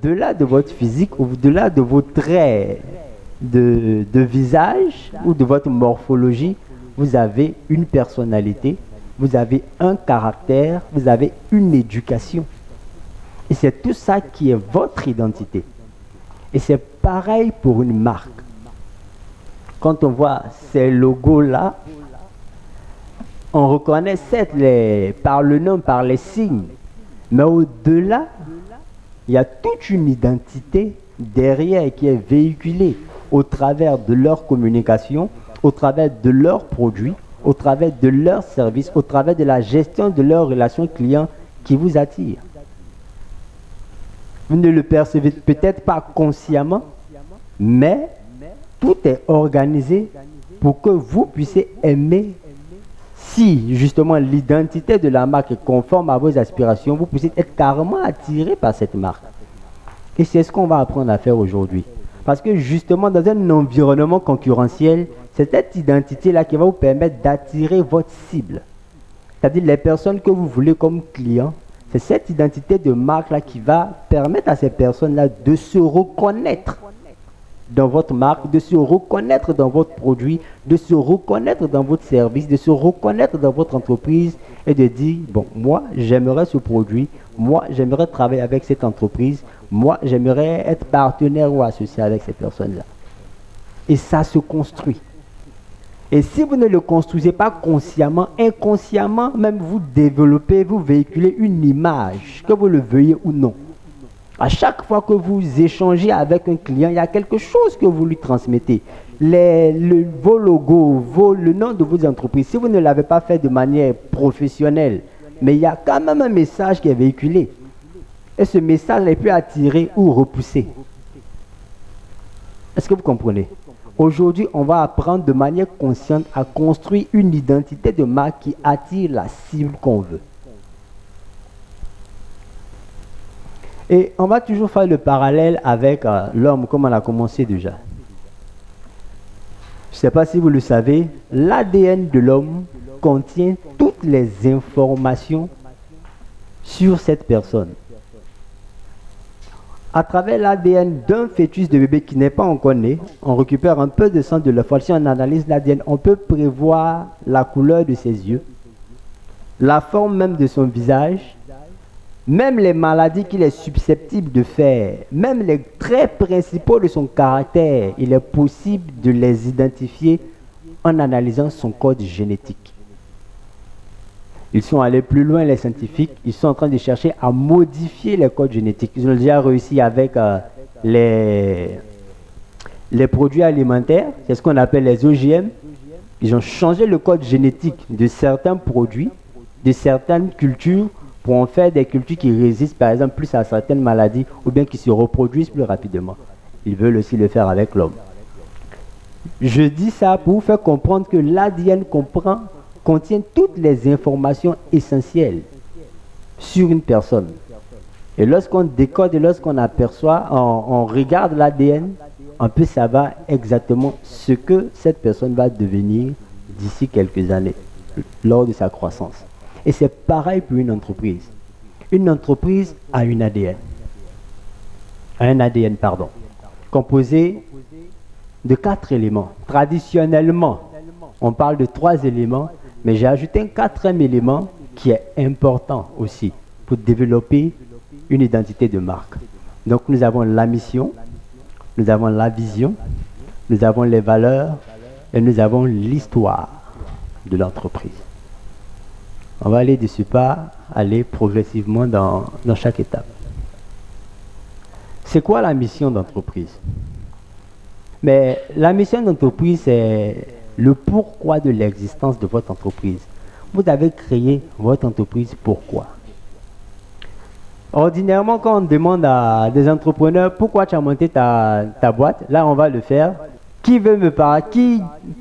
au-delà de votre physique, au-delà de vos traits de visage ou de votre morphologie, vous avez une personnalité, vous avez un caractère, vous avez une éducation. Et c'est tout ça qui est votre identité. Et c'est pareil pour une marque. Quand on voit ces logos-là, on reconnaît certes par le nom, par les signes, mais au-delà, il y a toute une identité derrière qui est véhiculée au travers de leur communication, au travers de leurs produits, au travers de leurs services, au travers de la gestion de leurs relations clients qui vous attirent. Vous ne le percevez peut-être pas consciemment, mais tout est organisé pour que vous puissiez aimer. Si justement l'identité de la marque est conforme à vos aspirations, vous puissiez être carrément attiré par cette marque. Et c'est ce qu'on va apprendre à faire aujourd'hui. Parce que justement, dans un environnement concurrentiel, c'est cette identité-là qui va vous permettre d'attirer votre cible. C'est-à-dire les personnes que vous voulez comme clients. C'est cette identité de marque-là qui va permettre à ces personnes-là de se reconnaître dans votre marque, de se reconnaître dans votre produit, de se reconnaître dans votre service, de se reconnaître dans votre entreprise et de dire, bon, moi, j'aimerais ce produit, moi, j'aimerais travailler avec cette entreprise, moi, j'aimerais être partenaire ou associé avec ces personnes-là. Et ça se construit. Et si vous ne le construisez pas consciemment, inconsciemment, même vous développez, vous véhiculez une image, que vous le veuillez ou non. À chaque fois que vous échangez avec un client, il y a quelque chose que vous lui transmettez. Vos logos, le nom de vos entreprises, si vous ne l'avez pas fait de manière professionnelle, mais il y a quand même un message qui est véhiculé. Et ce message est peut attirer ou repousser. Est-ce que vous comprenez? Aujourd'hui, on va apprendre de manière consciente à construire une identité de marque qui attire la cible qu'on veut. Et on va toujours faire le parallèle avec l'homme, comme on a commencé déjà. Je ne sais pas si vous le savez, l'ADN de l'homme contient toutes les informations sur cette personne. À travers l'ADN d'un fœtus de bébé qui n'est pas encore né, on récupère un peu de sang de la foie. Si on analyse l'ADN, on peut prévoir la couleur de ses yeux, la forme même de son visage, même les maladies qu'il est susceptible de faire, même les traits principaux de son caractère, il est possible de les identifier en analysant son code génétique. Ils sont allés plus loin, les scientifiques, ils sont en train de chercher à modifier les codes génétiques. Ils ont déjà réussi avec les produits alimentaires, c'est ce qu'on appelle les OGM. Ils ont changé le code génétique de certains produits, de certaines cultures, pour en faire des cultures qui résistent par exemple plus à certaines maladies ou bien qui se reproduisent plus rapidement. Ils veulent aussi le faire avec l'homme. Je dis ça pour vous faire comprendre que l'ADN contient toutes les informations essentielles sur une personne. Et lorsqu'on décode et lorsqu'on aperçoit, on regarde l'ADN, on peut savoir exactement ce que cette personne va devenir d'ici quelques années, lors de sa croissance. Et c'est pareil pour une entreprise. Une entreprise a un ADN, composé de 4 éléments. Traditionnellement, on parle de 3 éléments, mais j'ai ajouté un 4e élément qui est important aussi pour développer une identité de marque. Donc nous avons la mission, nous avons la vision, nous avons les valeurs et nous avons l'histoire de l'entreprise. On va aller de ce pas, aller progressivement dans chaque étape. C'est quoi la mission d'entreprise? Mais la mission d'entreprise, c'est le pourquoi de l'existence de votre entreprise. Vous avez créé votre entreprise pourquoi? Ordinairement, quand on demande à des entrepreneurs pourquoi tu as monté ta boîte, là on va le faire. Qui veut me parler?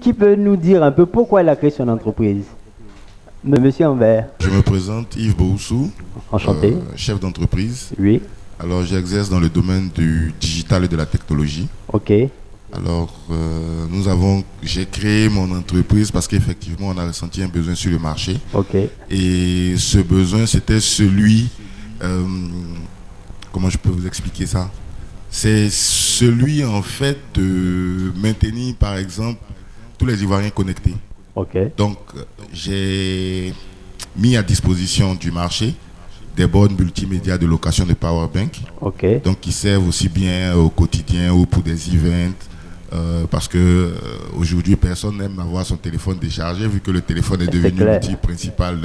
Qui peut nous dire un peu pourquoi il a créé son entreprise? Monsieur Envers. Je me présente, Yves Boussou. Enchanté. Chef d'entreprise. Oui. Alors j'exerce dans le domaine du digital et de la technologie. Ok. Alors j'ai créé mon entreprise parce qu'effectivement on a ressenti un besoin sur le marché. Ok. Et ce besoin c'était celui comment je peux vous expliquer ça? C'est celui, en fait, de maintenir, par exemple, tous les Ivoiriens connectés. Ok. Donc, j'ai mis à disposition du marché des bornes multimédia de location de powerbank. Ok. Donc, qui servent aussi bien au quotidien ou pour des events. Parce que aujourd'hui, personne n'aime avoir son téléphone déchargé vu que le téléphone est devenu l'outil principal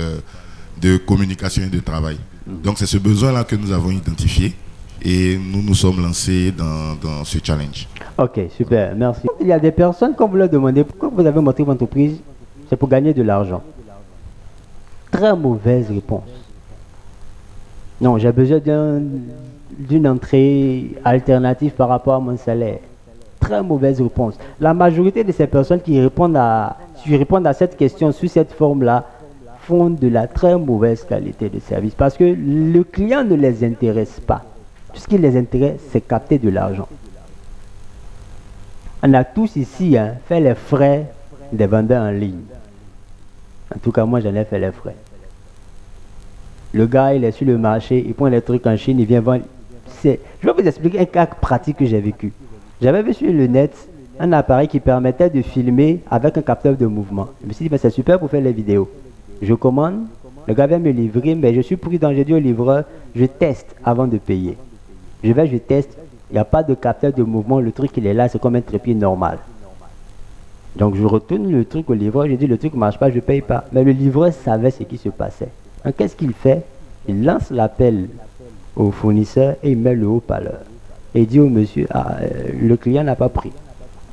de communication et de travail. Donc, c'est ce besoin-là que nous avons identifié et nous nous sommes lancés dans ce challenge. Ok, super, merci. Il y a des personnes, quand vous leur demandez pourquoi vous avez monté votre entreprise, c'est pour gagner de l'argent. Très mauvaise réponse. Non, j'ai besoin d'une entrée alternative par rapport à mon salaire. Très mauvaise réponse. La majorité de ces personnes qui répondent à cette question sous cette forme-là font de la très mauvaise qualité de service parce que le client ne les intéresse pas. Tout ce qui les intéresse, c'est capter de l'argent. On a tous ici fait les frais des vendeurs en ligne. En tout cas, moi, j'en ai fait les frais. Le gars, il est sur le marché, il prend les trucs en Chine, il vient vendre. Je vais vous expliquer un cas pratique que j'ai vécu. J'avais vu sur le net un appareil qui permettait de filmer avec un capteur de mouvement. Je me suis dit, c'est super pour faire les vidéos. Je commande, le gars vient me livrer, mais je suis prudent, j'ai dit au livreur, je teste avant de payer. Je teste, il n'y a pas de capteur de mouvement, le truc il est là, c'est comme un trépied normal. Donc je retourne le truc au livreur, je dis le truc ne marche pas, je ne paye pas. Mais le livreur savait ce qui se passait. Donc qu'est-ce qu'il fait? Il lance l'appel au fournisseur et il met le haut-parleur. Et il dit au monsieur, le client n'a pas pris.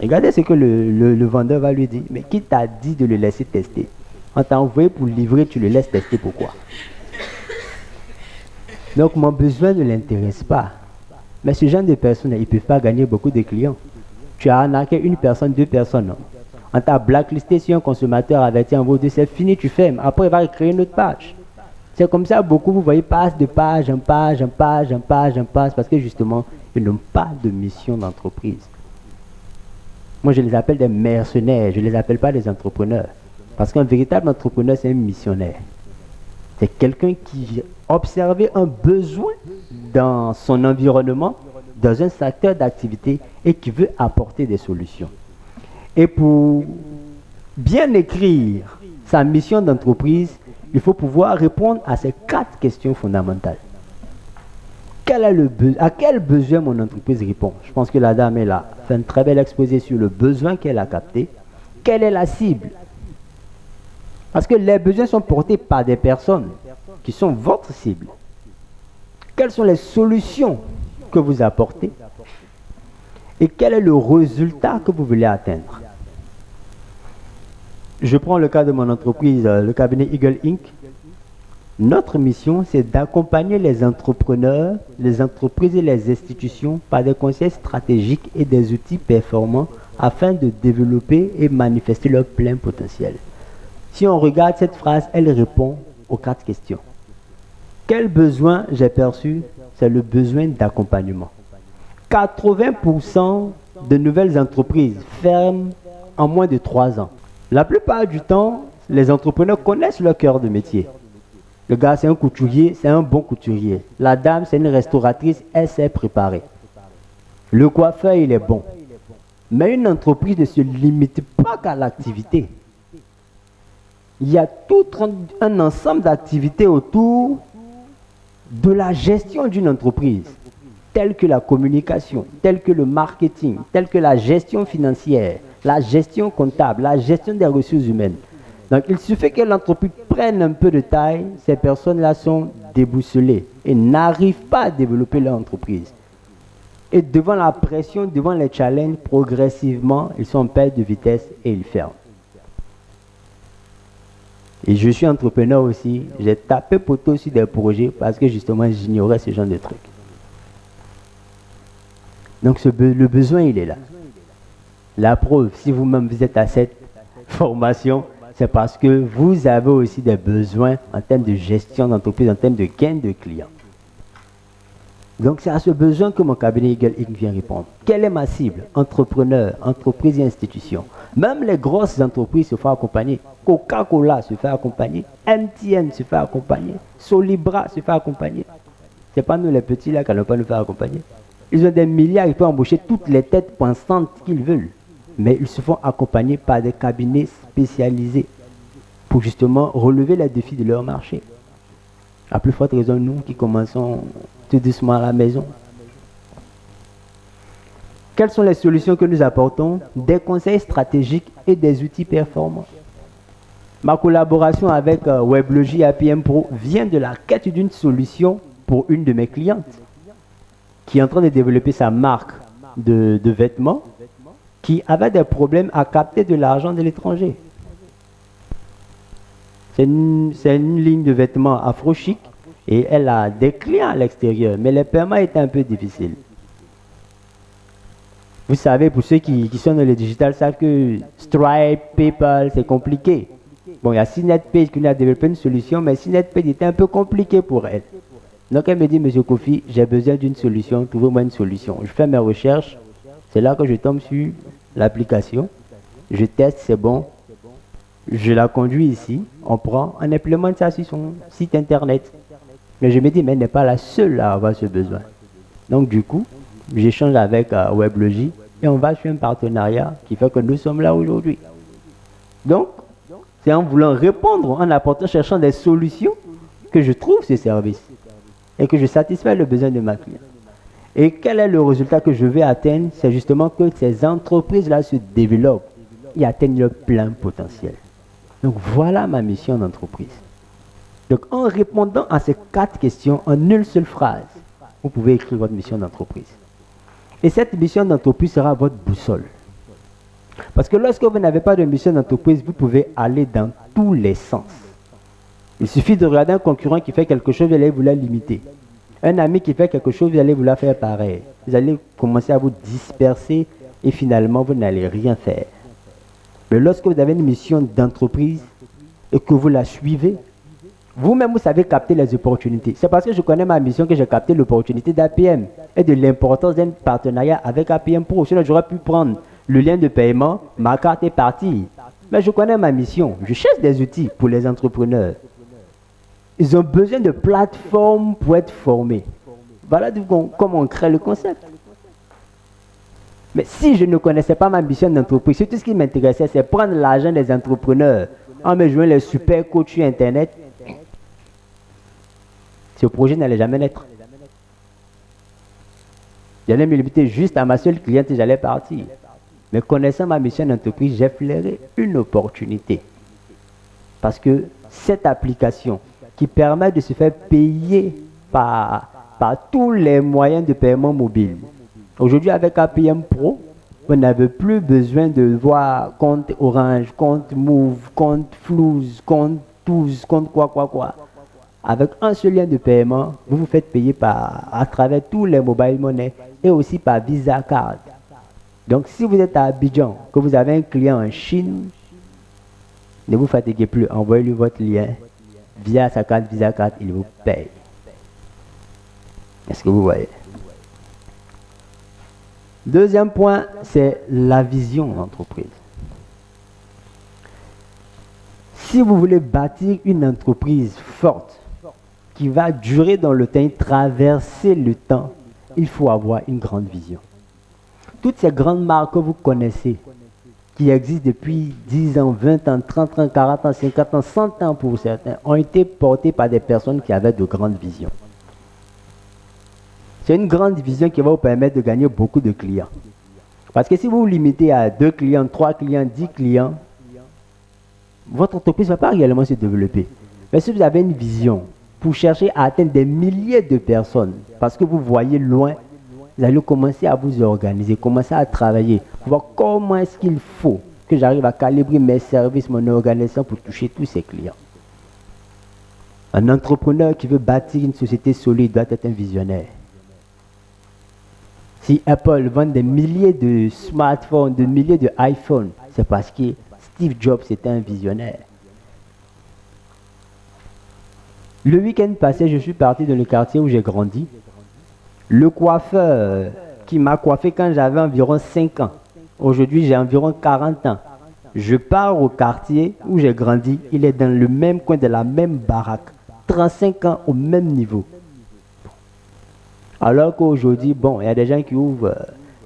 Regardez ce que le vendeur va lui dire. Mais qui t'a dit de le laisser tester? On t'a envoyé pour livrer, tu le laisses tester, pourquoi? Donc mon besoin ne l'intéresse pas. Mais ce genre de personnes, ils ne peuvent pas gagner beaucoup de clients. Tu as arnaqué une personne, deux personnes. Non? On t'a blacklisté sur un consommateur averti en vaut deux, c'est fini, tu fermes. Après, il va créer une autre page. C'est comme ça, beaucoup, vous voyez, passent de page en page, en page, en page, en page, parce que justement, ils n'ont pas de mission d'entreprise. Moi, je les appelle des mercenaires, je ne les appelle pas des entrepreneurs. Parce qu'un véritable entrepreneur, c'est un missionnaire. C'est quelqu'un qui observe un besoin dans son environnement, dans un secteur d'activité et qui veut apporter des solutions. Et pour bien écrire sa mission d'entreprise, il faut pouvoir répondre à ces 4 questions fondamentales. À quel besoin mon entreprise répond? Je pense que la dame est là. Fait un très bel exposé sur le besoin qu'elle a capté. Quelle est la cible? Parce que les besoins sont portés par des personnes qui sont votre cible. Quelles sont les solutions que vous apportez? Et quel est le résultat que vous voulez atteindre? Je prends le cas de mon entreprise, le cabinet Eagle Inc. Notre mission, c'est d'accompagner les entrepreneurs, les entreprises et les institutions par des conseils stratégiques et des outils performants afin de développer et manifester leur plein potentiel. Si on regarde cette phrase, elle répond aux 4 questions. Quel besoin j'ai perçu? C'est le besoin d'accompagnement. 80% de nouvelles entreprises ferment en moins de 3 ans. La plupart du temps, les entrepreneurs connaissent leur cœur de métier. Le gars, c'est un couturier, c'est un bon couturier. La dame, c'est une restauratrice, elle s'est préparée. Le coiffeur, il est bon. Mais une entreprise ne se limite pas qu'à l'activité. Il y a tout un ensemble d'activités autour de la gestion d'une entreprise, telles que la communication, telles que le marketing, telles que la gestion financière, la gestion comptable, la gestion des ressources humaines. Donc, il suffit que l'entreprise prenne un peu de taille, ces personnes-là sont déboussolées et n'arrivent pas à développer leur entreprise. Et devant la pression, devant les challenges, progressivement, ils sont en perte de vitesse et ils ferment. Et je suis entrepreneur aussi, j'ai tapé poteau sur des projets parce que justement, j'ignorais ce genre de trucs. Donc, le besoin, il est là. La preuve, si vous-même vous êtes à cette formation, c'est parce que vous avez aussi des besoins en termes de gestion d'entreprise, en termes de gain de clients. Donc c'est à ce besoin que mon cabinet Eagle Inc. vient répondre. Quelle est ma cible? Entrepreneurs, entreprises et institutions. Même les grosses entreprises se font accompagner. Coca-Cola se fait accompagner. MTN se fait accompagner. Solibra se fait accompagner. Ce n'est pas nous les petits là qui n'allons pas nous faire accompagner. Ils ont des milliards, ils peuvent embaucher toutes les têtes pensantes qu'ils veulent. Mais ils se font accompagner par des cabinets spécialisés pour justement relever les défis de leur marché. À plus forte raison, nous qui commençons tout doucement à la maison. Quelles sont les solutions que nous apportons? Des conseils stratégiques et des outils performants. Ma collaboration avec Weblogy APM Pro vient de la quête d'une solution pour une de mes clientes qui est en train de développer sa marque de vêtements qui avait des problèmes à capter de l'argent de l'étranger. C'est une ligne de vêtements afro-chic et elle a des clients à l'extérieur, mais les paiements étaient un peu difficiles. Vous savez, pour ceux qui sont dans le digital, savent que Stripe, PayPal, c'est compliqué. Bon, il y a CNetPay qui a développé une solution, mais CNetPay était un peu compliqué pour elle. Donc elle me dit, Monsieur Kofi, j'ai besoin d'une solution, trouvez-moi une solution. Je fais mes recherches, c'est là que je tombe sur l'application, je teste, c'est bon, je la conduis ici, on implémente ça sur son site internet. Mais je me dis, mais elle n'est pas la seule à avoir ce besoin. Donc du coup, j'échange avec Weblogy et on va sur un partenariat qui fait que nous sommes là aujourd'hui. Donc, c'est en voulant répondre, en apportant, cherchant des solutions que je trouve ce service et que je satisfais le besoin de ma cliente. Et quel est le résultat que je vais atteindre? C'est justement que ces entreprises-là se développent et atteignent leur plein potentiel. Donc voilà ma mission d'entreprise. Donc en répondant à ces 4 questions en une seule phrase, vous pouvez écrire votre mission d'entreprise. Et cette mission d'entreprise sera votre boussole. Parce que lorsque vous n'avez pas de mission d'entreprise, vous pouvez aller dans tous les sens. Il suffit de regarder un concurrent qui fait quelque chose, vous allez vouloir limiter. Un ami qui fait quelque chose, vous allez vouloir faire pareil. Vous allez commencer à vous disperser et finalement, vous n'allez rien faire. Mais lorsque vous avez une mission d'entreprise et que vous la suivez, vous-même, vous savez capter les opportunités. C'est parce que je connais ma mission que j'ai capté l'opportunité d'APM et de l'importance d'un partenariat avec APM Pro. Sinon, j'aurais pu prendre le lien de paiement, ma carte est partie. Mais je connais ma mission. Je cherche des outils pour les entrepreneurs. Ils ont besoin de plateformes pour être formés. Voilà comment on crée le concept. Mais si je ne connaissais pas ma mission d'entreprise, tout ce qui m'intéressait, c'est prendre l'argent des entrepreneurs en me jouant les super coachs sur Internet, ce projet n'allait jamais naître. J'allais me limiter juste à ma seule cliente et j'allais partir. Mais connaissant ma mission d'entreprise, j'ai flairé une opportunité. Parce que cette application qui permet de se faire payer par tous les moyens de paiement mobile. Aujourd'hui, avec APM Pro, vous n'avez plus besoin de voir compte Orange, compte Move, compte Flouze, compte Touze, compte quoi. Avec un seul lien de paiement, vous vous faites payer à travers tous les mobile money et aussi par Visa Card. Donc, si vous êtes à Abidjan, que vous avez un client en Chine, ne vous fatiguez plus, envoyez-lui votre lien via sa carte Visa Card, il vous paye. Est-ce que vous voyez? Deuxième point, c'est la vision d'entreprise. Si vous voulez bâtir une entreprise forte, qui va durer dans le temps, traverser le temps, il faut avoir une grande vision. Toutes ces grandes marques que vous connaissez, qui existent depuis 10 ans, 20 ans, 30 ans, 40 ans, 50 ans, 100 ans pour certains, ont été portées par des personnes qui avaient de grandes visions. C'est une grande vision qui va vous permettre de gagner beaucoup de clients. Parce que si vous vous limitez à 2 clients, 3 clients, 10 clients, votre entreprise ne va pas réellement se développer. Mais si vous avez une vision pour chercher à atteindre des milliers de personnes, parce que vous voyez loin, vous allez commencer à vous organiser, commencer à travailler, voir comment est-ce qu'il faut que j'arrive à calibrer mes services, mon organisation pour toucher tous ces clients. Un entrepreneur qui veut bâtir une société solide doit être un visionnaire. Si Apple vend des milliers de smartphones, des milliers de iPhones, c'est parce que Steve Jobs était un visionnaire. Le week-end passé, je suis parti dans le quartier où j'ai grandi. Le coiffeur qui m'a coiffé quand j'avais environ 5 ans, aujourd'hui j'ai environ 40 ans. Je pars au quartier où j'ai grandi, il est dans le même coin de la même baraque, 35 ans au même niveau. Alors qu'aujourd'hui, bon, il y a des gens qui ouvrent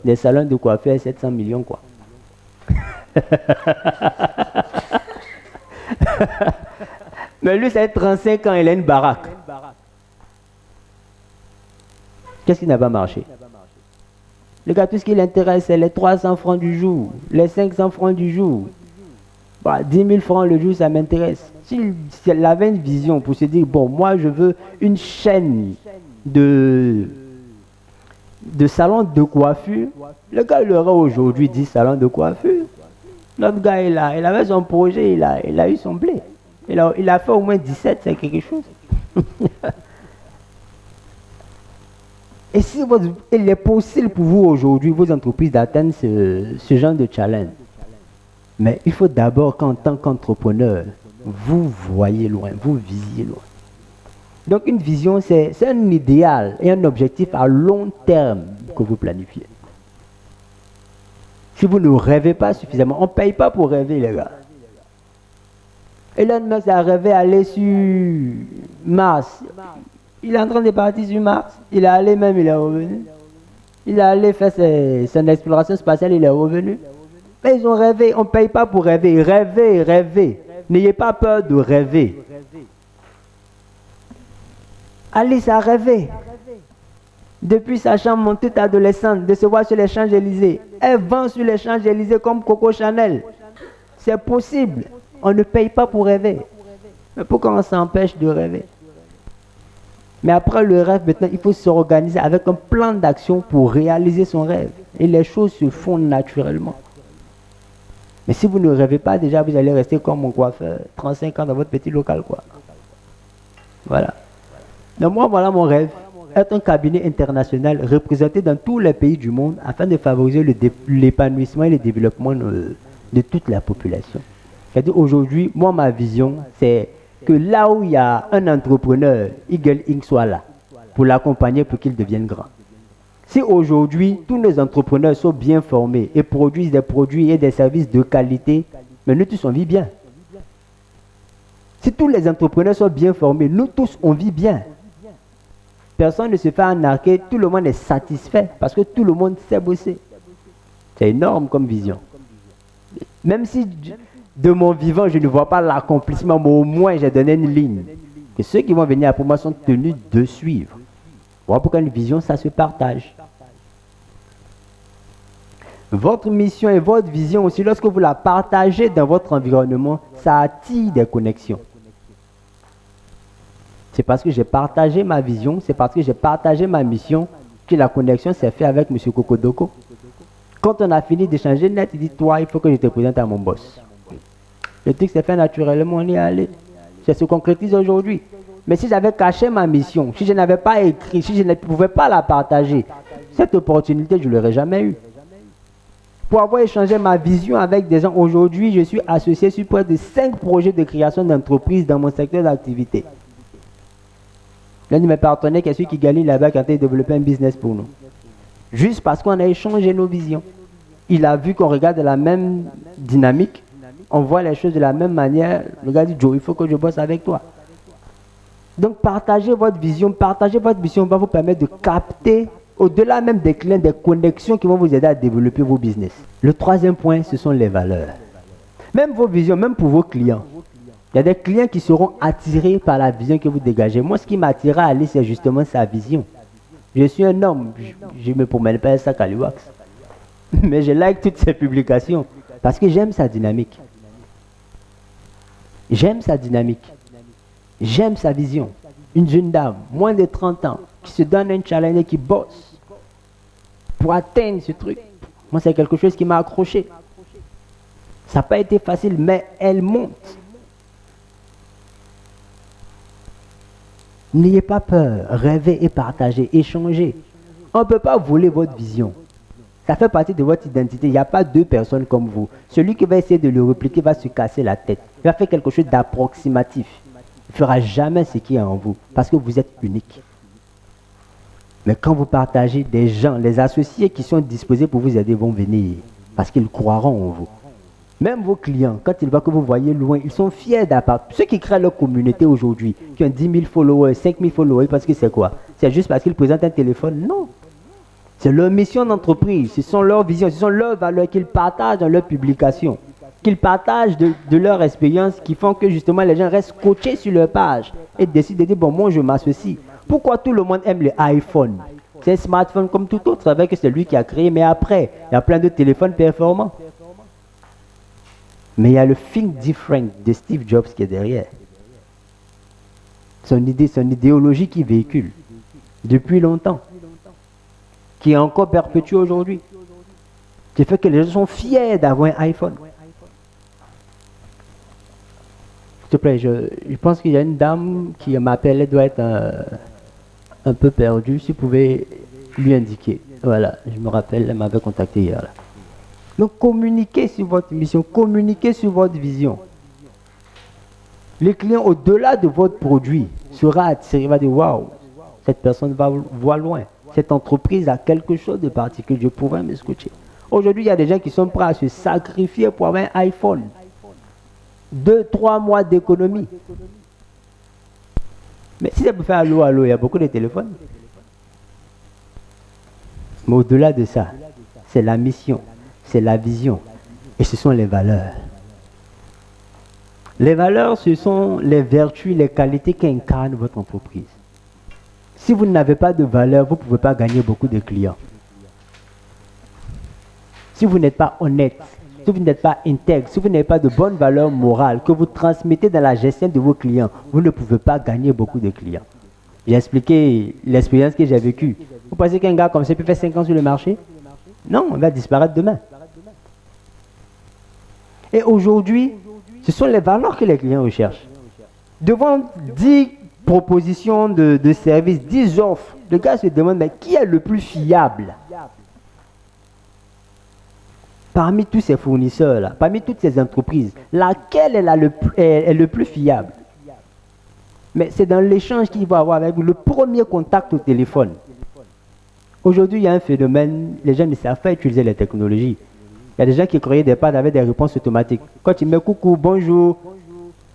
des salons de coiffure à 700 millions, quoi. Mais lui, ça fait 35 ans, il a une baraque. Qu'est-ce qui n'a pas marché? Le gars, tout ce qui l'intéresse, c'est les 300 francs du jour, les 500 francs du jour. Bah, 10 000 francs le jour, ça m'intéresse. S'il avait une vision pour se dire, bon, moi, je veux une chaîne de salons de coiffure, le gars, il aurait aujourd'hui 10 salons de coiffure. L'autre gars, il avait son projet, il a eu son blé. Il a fait au moins 17, c'est quelque chose. Et si il est possible pour vous aujourd'hui, vos entreprises, d'atteindre ce genre de challenge. Mais il faut d'abord qu'en tant qu'entrepreneur, vous voyez loin, vous visiez loin. Donc une vision, c'est un idéal et un objectif à long terme que vous planifiez. Si vous ne rêvez pas suffisamment, on ne paye pas pour rêver, les gars. Elon Musk a rêvé aller sur Mars. Il est en train de partir sur Mars. Il est allé même, il est revenu. Il est allé faire son exploration spatiale, il est revenu. Mais ils ont rêvé, on ne paye pas pour rêver. Rêvez, rêvez. N'ayez pas peur de rêver. Alice a rêvé. Depuis sa chambre, toute adolescente, de se voir sur les Champs-Élysées. Elle vend sur les Champs-Élysées comme Coco Chanel. C'est possible. On ne paye pas pour rêver. Mais pourquoi on s'empêche de rêver? Mais après le rêve, maintenant, il faut s'organiser avec un plan d'action pour réaliser son rêve. Et les choses se font naturellement. Mais si vous ne rêvez pas, déjà, vous allez rester comme mon coiffeur, 35 ans dans votre petit local, quoi. Voilà. Donc moi, voilà mon rêve. Être un cabinet international représenté dans tous les pays du monde afin de favoriser l'épanouissement et le développement de toute la population. C'est-à-dire aujourd'hui, moi, ma vision, c'est que là où il y a un entrepreneur, Eagle Inc. soit là pour l'accompagner pour qu'il devienne grand. Si aujourd'hui, tous nos entrepreneurs sont bien formés et produisent des produits et des services de qualité, mais nous tous, on vit bien. Si tous les entrepreneurs sont bien formés, nous tous, on vit bien. Personne ne se fait arnaquer, tout le monde est satisfait parce que tout le monde sait bosser. C'est énorme comme vision. Même si de mon vivant, je ne vois pas l'accomplissement, mais au moins j'ai donné une ligne. Que ceux qui vont venir après moi sont tenus de suivre. Voilà pourquoi une vision, ça se partage. Votre mission et votre vision aussi, lorsque vous la partagez dans votre environnement, ça attire des connexions. C'est parce que j'ai partagé ma vision, c'est parce que j'ai partagé ma mission que la connexion s'est faite avec M. Kokodoko. Quand on a fini d'échanger net, il dit, toi, il faut que je te présente à mon boss. Le truc s'est fait naturellement, on y est allé. Ça se concrétise aujourd'hui. Mais si j'avais caché ma mission, si je n'avais pas écrit, si je ne pouvais pas la partager, cette opportunité, je ne l'aurais jamais eue. Pour avoir échangé ma vision avec des gens, aujourd'hui, je suis associé sur près de 5 projets de création d'entreprise dans mon secteur d'activité. L'un de mes partenaires, qui est celui qui gagne là-bas, qui a développé un business pour nous. Juste parce qu'on a échangé nos visions. Il a vu qu'on regarde la même dynamique, on voit les choses de la même manière. Le gars dit, Joe, il faut que je bosse avec toi. Donc, partagez votre vision va vous permettre de capter, au-delà même des clients, des connexions qui vont vous aider à développer vos business. Le troisième point, ce sont les valeurs. Même vos visions, même pour vos clients. Il y a des clients qui seront attirés par la vision que vous dégagez. Moi, ce qui m'attira à aller, c'est justement sa vision. Je suis un homme, je ne me promène pas un sac à l'Iwax. Mais je like toutes ses publications parce que j'aime sa dynamique. J'aime sa dynamique. J'aime sa vision. Une jeune dame, moins de 30 ans, qui se donne un challenge et qui bosse pour atteindre ce truc. Moi, c'est quelque chose qui m'a accroché. Ça n'a pas été facile, mais elle monte. N'ayez pas peur, rêvez et partagez, échangez. On ne peut pas voler votre vision. Ça fait partie de votre identité. Il n'y a pas deux personnes comme vous. Celui qui va essayer de le répliquer va se casser la tête. Il va faire quelque chose d'approximatif. Il ne fera jamais ce qui est en vous parce que vous êtes unique. Mais quand vous partagez, des gens, les associés qui sont disposés pour vous aider vont venir parce qu'ils croiront en vous. Même vos clients, quand ils voient que vous voyez loin, ils sont fiers d'appartenir. Ceux qui créent leur communauté aujourd'hui, qui ont 10 000 followers, 5 000 followers, parce que c'est quoi? c'est juste parce qu'ils présentent un téléphone. Non. C'est leur mission d'entreprise, ce sont leurs visions, ce sont leurs valeurs qu'ils partagent dans leurs publications, qu'ils partagent de leur expérience, qui font que justement les gens restent coachés sur leur page et décident de dire, bon, moi je m'associe. Pourquoi tout le monde aime l'iPhone? C'est un smartphone comme tout autre, avec c'est lui qui a créé, mais après, il y a plein de téléphones performants. Mais il y a le Think Different de Steve Jobs qui est derrière. Son idéologie qui véhicule depuis longtemps, qui est encore perpétuée aujourd'hui, qui fait que les gens sont fiers d'avoir un iPhone. S'il te plaît, je pense qu'il y a une dame qui m'appelle, elle doit être un peu perdue, si vous pouvez lui indiquer. Voilà, je me rappelle, elle m'avait contacté hier. Là. Donc communiquez sur votre mission, communiquez sur votre vision. Les clients, au-delà de votre produit, sera attiré, va dire, waouh, cette personne va voir loin. Cette entreprise a quelque chose de particulier, je pourrais me scotcher. Aujourd'hui, il y a des gens qui sont prêts à se sacrifier pour avoir un iPhone. 2-3 mois d'économie. Mais si ça peut faire allô, il y a beaucoup de téléphones. Mais au-delà de ça, c'est la mission, c'est la vision et ce sont les valeurs. Les valeurs, ce sont les vertus, les qualités qu'incarne votre entreprise. Si vous n'avez pas de valeurs, vous ne pouvez pas gagner beaucoup de clients. Si vous n'êtes pas honnête, si vous n'êtes pas intègre, si vous n'avez pas de bonnes valeurs morales que vous transmettez dans la gestion de vos clients, vous ne pouvez pas gagner beaucoup de clients. J'ai expliqué l'expérience que j'ai vécue. Vous pensez qu'un gars comme ça peut faire 5 ans sur le marché? Non, il va disparaître demain. Et aujourd'hui, ce sont les valeurs que les clients recherchent. Devant 10 propositions de services, 10 offres, le gars se demande, mais qui est le plus fiable? Parmi tous ces fournisseurs-là, parmi toutes ces entreprises, laquelle est le plus fiable? Mais c'est dans l'échange qu'il va avoir avec vous, le premier contact au téléphone. Aujourd'hui, il y a un phénomène, les gens ne savent pas utiliser les technologies. Il y a des gens qui croyaient des pâtes avec des réponses automatiques. Quand tu mets coucou, bonjour,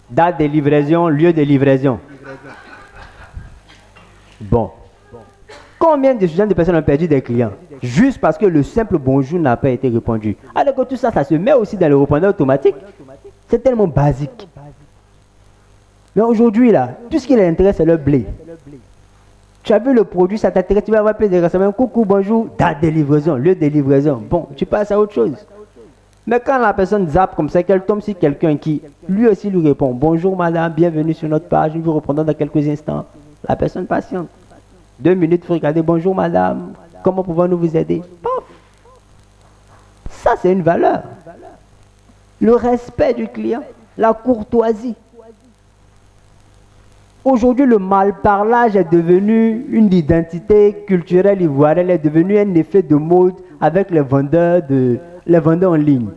date de livraison, lieu de livraison. Bon. Combien de personnes ont perdu des clients juste parce que le simple bonjour n'a pas été répondu? Alors que tout ça, ça se met aussi dans le répondeur automatique. C'est tellement basique. Mais aujourd'hui, là, tout ce qui les intéresse, c'est le blé. Tu as vu le produit, ça t'intéresse, tu vas avoir plus de renseignements. Coucou, bonjour, date de livraison, lieu de livraison. Bon, tu passes à autre chose. Mais quand la personne zappe comme ça, qu'elle tombe sur quelqu'un qui lui aussi lui répond, bonjour madame, bienvenue sur notre page, nous vous reprendrons dans quelques instants. La personne patiente. 2 minutes, il faut regarder, bonjour madame, comment pouvons-nous vous aider? Pof. Ça, c'est une valeur. Le respect du client, la courtoisie. Aujourd'hui, le malparlage est devenu une identité culturelle ivoirienne, est devenu un effet de mode avec les vendeurs en ligne.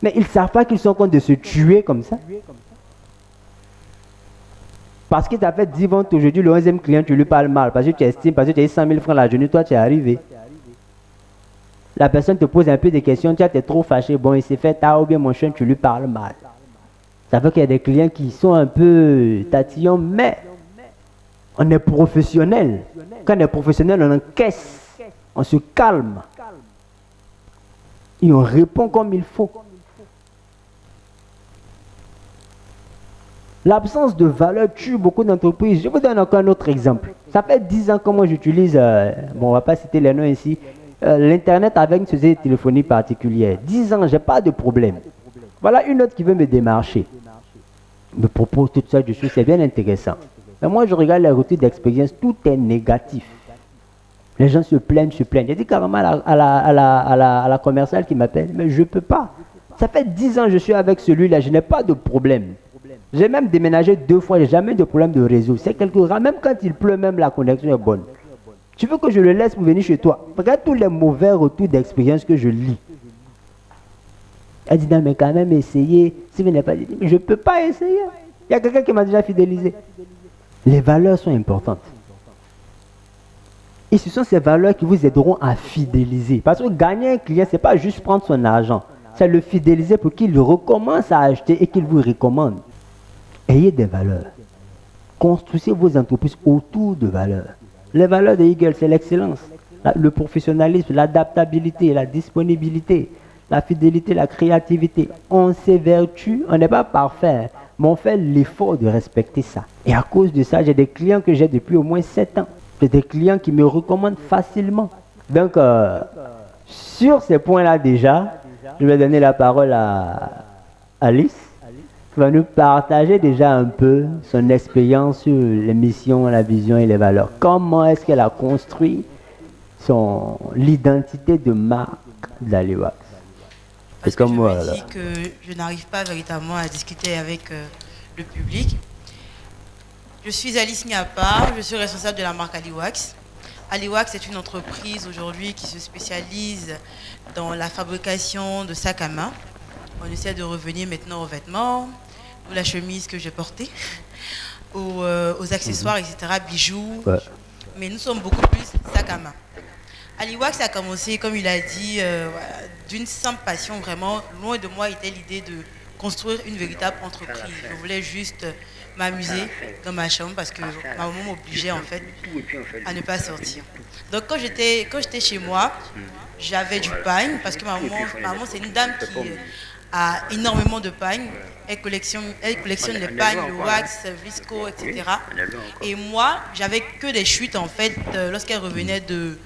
Mais ils ne savent pas qu'ils sont en train de se tuer comme ça. Parce que tu as fait 10 ventes aujourd'hui, le 11e client, tu lui parles mal, parce que tu estimes, parce que tu as eu 100 000 francs la journée, toi tu es arrivé. La personne te pose un peu de questions, tu es trop fâché, bon il s'est fait tard ou bien mon chien, tu lui parles mal. Ça fait qu'il y a des clients qui sont un peu tatillons, mais on est professionnel. Quand on est professionnel, on encaisse, on se calme. Et on répond comme il faut. L'absence de valeur tue beaucoup d'entreprises. Je vous donne encore un autre exemple. Ça fait 10 ans que moi j'utilise, bon on ne va pas citer les noms ici, l'Internet avec une société de téléphonie particulière. 10 ans, je n'ai pas de problème. Voilà une autre qui veut me démarcher. Me propose tout ça dessus, c'est bien intéressant. Mais moi, je regarde les retours d'expérience, tout est négatif. Les gens se plaignent. J'ai dit carrément à la commerciale qui m'appelle, mais je ne peux pas. Ça fait 10 ans que je suis avec celui-là, je n'ai pas de problème. J'ai même déménagé 2 fois, je n'ai jamais de problème de réseau. C'est quelque chose, même quand il pleut, même la connexion est bonne. Tu veux que je le laisse pour venir chez toi? Regarde tous les mauvais retours d'expérience que je lis. Elle dit, non, mais quand même, essayez. Si vous n'avez pas dit, mais je ne peux pas essayer. Il y a quelqu'un qui m'a déjà fidélisé. Les valeurs sont importantes. Et ce sont ces valeurs qui vous aideront à fidéliser. Parce que gagner un client, ce n'est pas juste prendre son argent. C'est le fidéliser pour qu'il recommence à acheter et qu'il vous recommande. Ayez des valeurs. Construisez vos entreprises autour de valeurs. Les valeurs de Eagle, c'est l'excellence, le professionnalisme, l'adaptabilité, la disponibilité, la fidélité, la créativité. On s'évertue, on n'est pas parfait, mais on fait l'effort de respecter ça. Et à cause de ça, j'ai des clients que j'ai depuis au moins 7 ans. J'ai des clients qui me recommandent facilement. Donc, sur ces points-là déjà, je vais donner la parole à Alice, qui va nous partager déjà un peu son expérience sur les missions, la vision et les valeurs. Comment est-ce qu'elle a construit l'identité de marque d'Aliwax? Parce que je me dis que je n'arrive pas véritablement à discuter avec le public. Je suis Alice Niapa, je suis responsable de la marque Aliwax. Aliwax est une entreprise aujourd'hui qui se spécialise dans la fabrication de sacs à main. On essaie de revenir maintenant aux vêtements, ou la chemise que j'ai portée, aux accessoires, etc., bijoux. Ouais. Mais nous sommes beaucoup plus sacs à main. Aliwax a commencé, comme il a dit, d'une simple passion, vraiment. Loin de moi était l'idée de construire une véritable entreprise. Je voulais juste m'amuser dans ma chambre parce que ma maman m'obligeait en fait à ne pas sortir. Donc quand j'étais chez moi, j'avais du pagne parce que ma maman c'est une dame qui a énormément de pagne. Elle collectionne les pagnes, le wax, visco, etc. Et moi, j'avais que des chutes en fait lorsqu'elle revenait de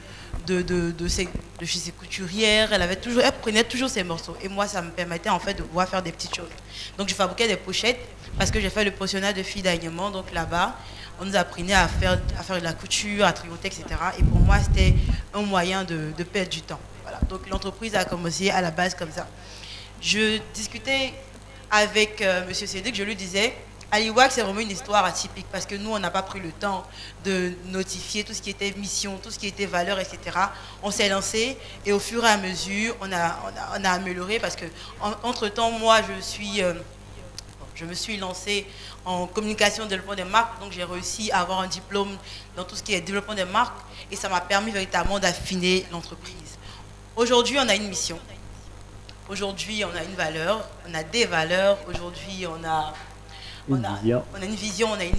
chez ses couturières, elle prenait toujours ses morceaux. Et moi, ça me permettait en fait de pouvoir faire des petites choses. Donc je fabriquais des pochettes parce que j'ai fait le pensionnat de filles d'alignement. Donc là-bas, on nous apprenait à faire de la couture, à trioter, etc. Et pour moi, c'était un moyen de perdre du temps. Voilà. Donc l'entreprise a commencé à la base comme ça. Je discutais avec M. Cédric, je lui disais, Aliwax, c'est vraiment une histoire atypique parce que nous, on n'a pas pris le temps de notifier tout ce qui était mission, tout ce qui était valeur, etc. On s'est lancé et au fur et à mesure, on a amélioré parce que entre-temps, moi, je me suis lancée en communication et développement des marques, donc j'ai réussi à avoir un diplôme dans tout ce qui est développement des marques et ça m'a permis véritablement d'affiner l'entreprise. Aujourd'hui, on a une mission. Aujourd'hui, on a une valeur, on a des valeurs. Aujourd'hui, on a une vision, on a une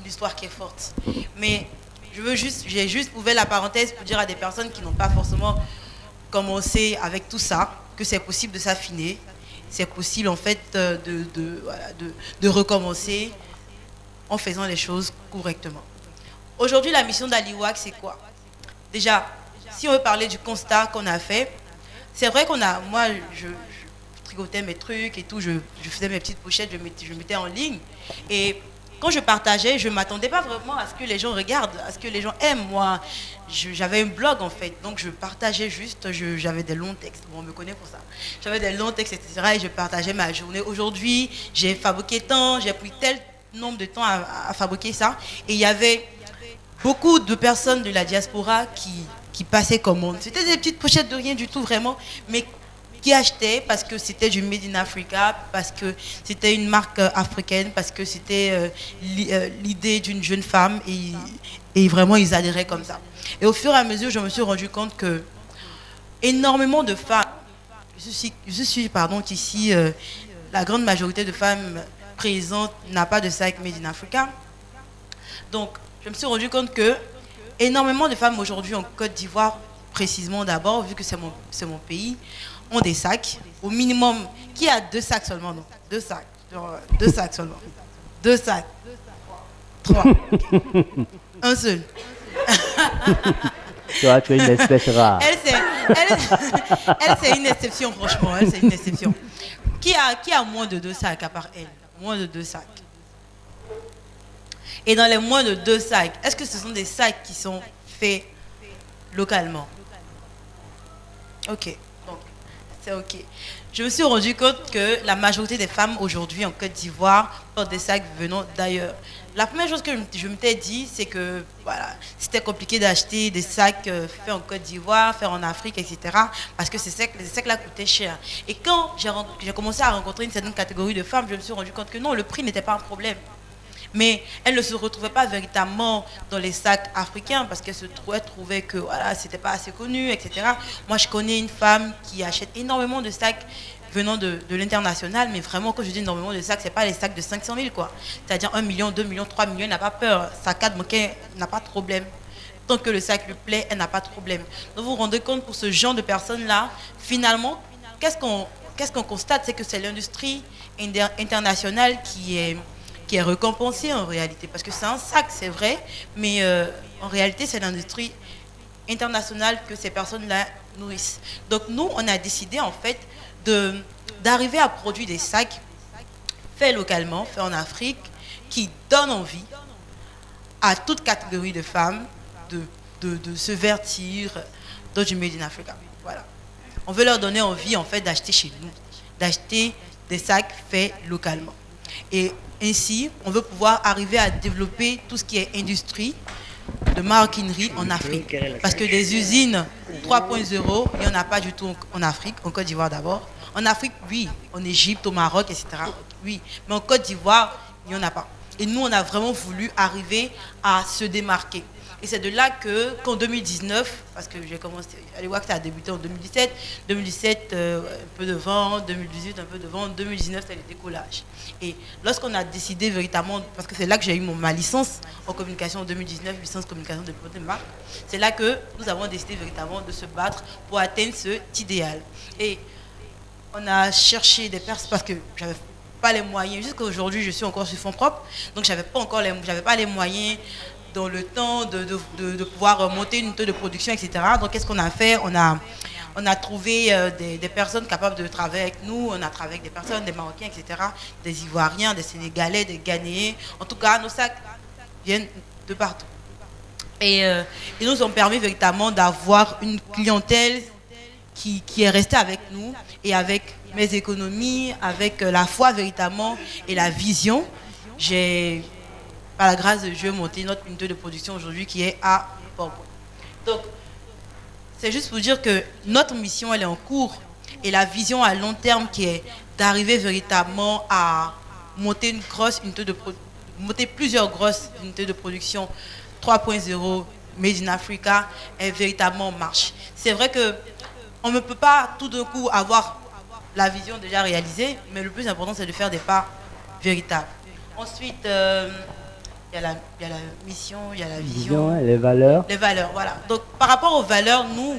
histoire qui est forte. Mais j'ai juste ouvert la parenthèse pour dire à des personnes qui n'ont pas forcément commencé avec tout ça, que c'est possible de s'affiner, c'est possible en fait de recommencer en faisant les choses correctement. Aujourd'hui, la mission d'Aliwax, c'est quoi? Déjà, si on veut parler du constat qu'on a fait, c'est vrai moi, je tricotais mes trucs et tout, je faisais mes petites pochettes, je mettais en ligne. Et quand je partageais, je ne m'attendais pas vraiment à ce que les gens regardent, à ce que les gens aiment. Moi, j'avais un blog en fait, donc je partageais juste, j'avais des longs textes. Bon, on me connaît pour ça. J'avais des longs textes, etc. Et je partageais ma journée. Aujourd'hui, j'ai fabriqué tant, j'ai pris tel nombre de temps à fabriquer ça. Et il y avait beaucoup de personnes de la diaspora qui passaient commande. C'était des petites pochettes de rien du tout vraiment, mais qui achetaient parce que c'était du Made in Africa, parce que c'était une marque africaine, parce que c'était l'idée d'une jeune femme et vraiment ils adhéraient comme ça. Et au fur et à mesure, je me suis rendu compte que énormément de femmes, je suis qu'ici la grande majorité de femmes présentes n'a pas de sac Made in Africa. Donc je me suis rendu compte que énormément de femmes aujourd'hui en Côte d'Ivoire, précisément d'abord, vu que c'est mon pays, ont des sacs. Au minimum, qui a 2 sacs seulement? Non, 2 sacs. 2 sacs seulement. 2 sacs. 3. Okay. Un seul. Tu vois, tu es une espèce rare. Elle, c'est une exception, franchement. Elle, c'est une exception. Qui a moins de 2 sacs à part elle? Moins de 2 sacs. Et dans les moins de 2 sacs, est-ce que ce sont des sacs qui sont faits localement? Ok, donc c'est ok. Je me suis rendu compte que la majorité des femmes aujourd'hui en Côte d'Ivoire portent des sacs venant d'ailleurs. La première chose que je m'étais dit, c'est que voilà, c'était compliqué d'acheter des sacs faits en Côte d'Ivoire, faits en Afrique, etc. Parce que ces sacs-là coûtaient cher. Et quand j'ai commencé à rencontrer une certaine catégorie de femmes, je me suis rendu compte que non, le prix n'était pas un problème. Mais elle ne se retrouvait pas véritablement dans les sacs africains parce qu'elle se trouvait que voilà, c'était pas assez connu, etc. Moi, je connais une femme qui achète énormément de sacs venant de l'international, mais vraiment, quand je dis énormément de sacs, c'est pas les sacs de 500 000, quoi. C'est-à-dire 1 million, 2 millions, 3 millions, elle n'a pas peur. Sa carte bancaire n'a pas de problème. Tant que le sac lui plaît, elle n'a pas de problème. Donc, vous vous rendez compte, pour ce genre de personnes-là, finalement, qu'est-ce qu'on constate? C'est que c'est l'industrie internationale qui est récompensée en réalité. Parce que c'est un sac, c'est vrai, mais en réalité, c'est l'industrie internationale que ces personnes-là nourrissent. Donc, nous, on a décidé, en fait, d'arriver à produire des sacs faits localement, faits en Afrique, qui donnent envie à toute catégorie de femmes de se vertir dans du Made in Africa. Voilà. On veut leur donner envie, en fait, d'acheter chez nous, d'acheter des sacs faits localement. Et ainsi, on veut pouvoir arriver à développer tout ce qui est industrie de maroquinerie en Afrique. Parce que des usines 3.0, il n'y en a pas du tout en Afrique, en Côte d'Ivoire d'abord. En Afrique, oui, en Égypte, au Maroc, etc. Oui, mais en Côte d'Ivoire, il n'y en a pas. Et nous, on a vraiment voulu arriver à se démarquer. Et c'est de là qu'en 2019, parce que j'ai commencé, Aliwax a débuté en 2017, 2017 un peu de vente, 2018 un peu de vente, 2019 c'est le décollage. Et lorsqu'on a décidé véritablement, parce que c'est là que j'ai eu ma licence en communication en 2019, licence communication de produits de marque, c'est là que nous avons décidé véritablement de se battre pour atteindre cet idéal. Et on a cherché des personnes, parce que j'avais pas les moyens, jusqu'à aujourd'hui je suis encore sur fonds propres, donc j'avais pas les moyens dans le temps de pouvoir monter une unité de production, etc. Donc, qu'est-ce qu'on a fait? On a trouvé des personnes capables de travailler avec nous. On a travaillé avec des personnes, des Marocains, etc., des Ivoiriens, des Sénégalais, des Ghanéens. En tout cas, nos sacs viennent de partout. Et ils nous ont permis véritablement d'avoir une clientèle qui est restée avec nous. Et avec mes économies, avec la foi véritablement et la vision, j'ai, par la grâce de Dieu, monté notre unité de production aujourd'hui qui est à Port-Bouin. Donc, c'est juste pour dire que notre mission, elle est en cours. Et la vision à long terme qui est d'arriver véritablement à monter une grosse unité de monter plusieurs grosses unités de production 3.0 Made in Africa est véritablement en marche. C'est vrai qu'on ne peut pas tout d'un coup avoir la vision déjà réalisée, mais le plus important, c'est de faire des pas véritables. Ensuite, il y a la mission, il y a la vision. Les valeurs. Les valeurs, voilà. Donc, par rapport aux valeurs, nous,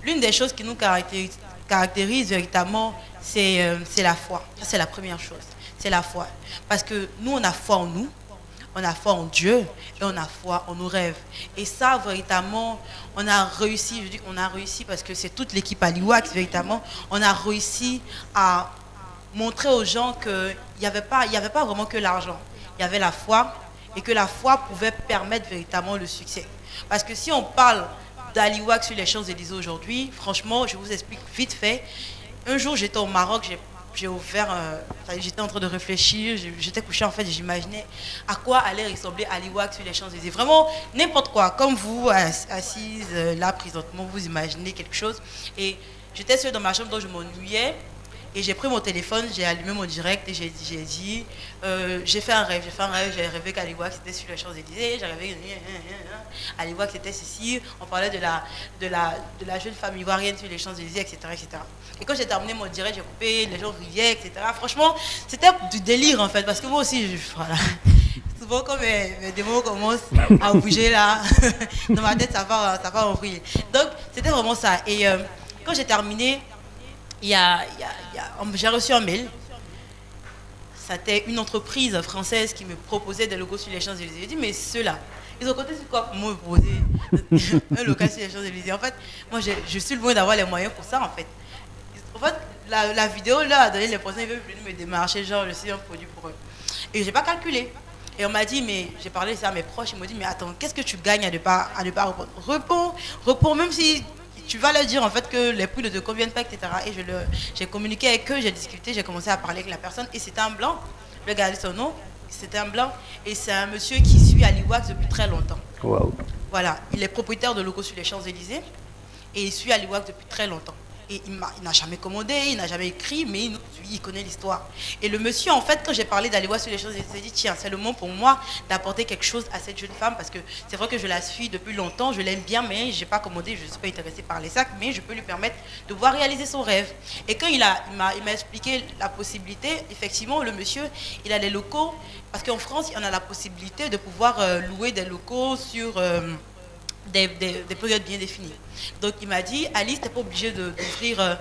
l'une des choses qui nous caractérise véritablement, c'est la foi. Ça, c'est la première chose. C'est la foi. Parce que nous, on a foi en nous, on a foi en Dieu et on a foi en nos rêves. Et ça, véritablement, on a réussi, je dis qu'on a réussi parce que c'est toute l'équipe Aliwax, véritablement, on a réussi à montrer aux gens qu'il n'y avait pas vraiment que l'argent. Il y avait la foi et que la foi pouvait permettre véritablement le succès. Parce que si on parle d'Aliwax sur les Champs-Élysées aujourd'hui, franchement, je vous explique vite fait. Un jour, j'étais au Maroc, j'ai ouvert, j'étais en train de réfléchir, j'étais couché en fait, j'imaginais à quoi allait ressembler Aliwax sur les Champs-Élysées. Vraiment, n'importe quoi, comme vous, assise là présentement, vous imaginez quelque chose. Et j'étais seule dans ma chambre, donc je m'ennuyais. Et j'ai pris mon téléphone, j'ai allumé mon direct et j'ai dit, j'ai fait un rêve, j'ai rêvé qu'Aliwax était sur les Champs-Élysées, j'ai rêvé qu'Aliwax était ceci, on parlait de la jeune femme ivoirienne sur les Champs-Élysées, etc., etc. Et quand j'ai terminé mon direct, j'ai coupé, les gens riaient, etc. Franchement, c'était du délire en fait, parce que moi aussi, voilà. Souvent quand mes démons commencent à bouger là, dans ma tête, ça va en vrille. Donc, c'était vraiment ça. Et quand j'ai terminé, j'ai reçu un mail. C'était une entreprise française qui me proposait des logos sur les Champs-Élysées. J'ai dit, mais ceux-là, ils ont compté sur quoi pour me proposer un local sur les Champs-Élysées? En fait, moi, je suis loin d'avoir les moyens pour ça, en fait. En fait, la vidéo, là, a donné l'impression qu'ils veulent venir me démarcher, genre, je suis un produit pour eux. Et je n'ai pas calculé. Et on m'a dit, mais j'ai parlé de ça à mes proches, ils m'ont dit, mais attends, qu'est-ce que tu gagnes à ne pas répondre? Réponds, même si tu vas leur dire en fait que les prix ne te conviennent pas, etc. Et j'ai communiqué avec eux, j'ai discuté, j'ai commencé à parler avec la personne et c'était un blanc. Je vais garder son nom, c'était un blanc. Et c'est un monsieur qui suit Aliwax depuis très longtemps. Wow. Voilà, il est propriétaire de locaux sur les Champs-Élysées et il suit Aliwax depuis très longtemps. Et il n'a jamais commandé, il n'a jamais écrit, mais il connaît l'histoire. Et le monsieur, en fait, quand j'ai parlé d'aller voir sur les choses, il s'est dit, tiens, c'est le moment pour moi d'apporter quelque chose à cette jeune femme, parce que c'est vrai que je la suis depuis longtemps, je l'aime bien, mais je n'ai pas commandé, je ne suis pas intéressée par les sacs, mais je peux lui permettre de pouvoir réaliser son rêve. Et quand il m'a expliqué la possibilité, effectivement, le monsieur, il a les locaux, parce qu'en France, on a la possibilité de pouvoir louer des locaux sur... Des périodes bien définies. Donc il m'a dit, Alice, tu n'es pas obligée d'ouvrir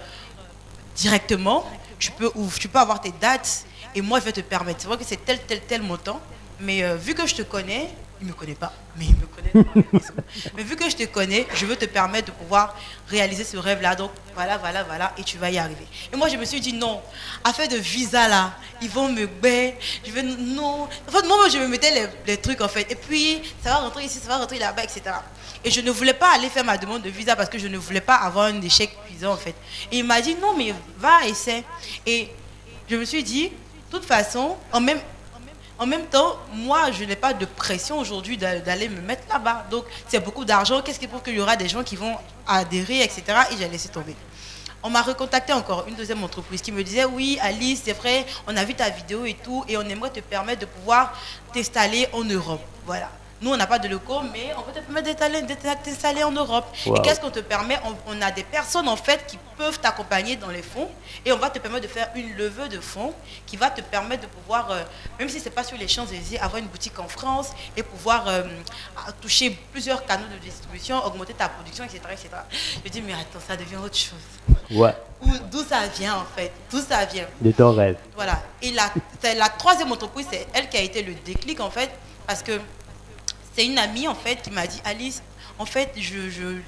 directement, tu peux avoir tes dates et moi je vais te permettre. C'est vrai que c'est tel montant, mais vu que je te connais, il ne me connaît pas, mais il me connaît. Mais vu que je te connais, je veux te permettre de pouvoir réaliser ce rêve-là. Donc voilà, et tu vas y arriver. Et moi je me suis dit non, affaire de visa là, ils vont me baisser, non. En fait, moi je me mettais les trucs en fait. Et puis ça va rentrer ici, ça va rentrer là-bas, etc. Et je ne voulais pas aller faire ma demande de visa parce que je ne voulais pas avoir un échec cuisant en fait. Et il m'a dit non mais va, essaie. Et je me suis dit, de toute façon, en même temps, moi je n'ai pas de pression aujourd'hui d'aller me mettre là-bas. Donc c'est beaucoup d'argent, qu'est-ce qui prouve qu'il y aura des gens qui vont adhérer, etc. Et j'ai laissé tomber. On m'a recontacté encore une deuxième entreprise qui me disait oui Alice, c'est vrai, on a vu ta vidéo et tout et on aimerait te permettre de pouvoir t'installer en Europe. Voilà. Nous, on n'a pas de locaux, mais on peut te permettre de t'installer en Europe. Wow. Et qu'est-ce qu'on te permet? On a des personnes, en fait, qui peuvent t'accompagner dans les fonds. Et on va te permettre de faire une levée de fonds qui va te permettre de pouvoir, même si ce n'est pas sur les Champs-Élysées, avoir une boutique en France et pouvoir toucher plusieurs canaux de distribution, augmenter ta production, etc. etc. Je dis, mais attends, ça devient autre chose. Ouais. D'où ça vient, en fait? D'où ça vient? De ton rêve. Voilà. Et la troisième entreprise, c'est elle qui a été le déclic, en fait, parce que c'est une amie en fait qui m'a dit Alice, en fait,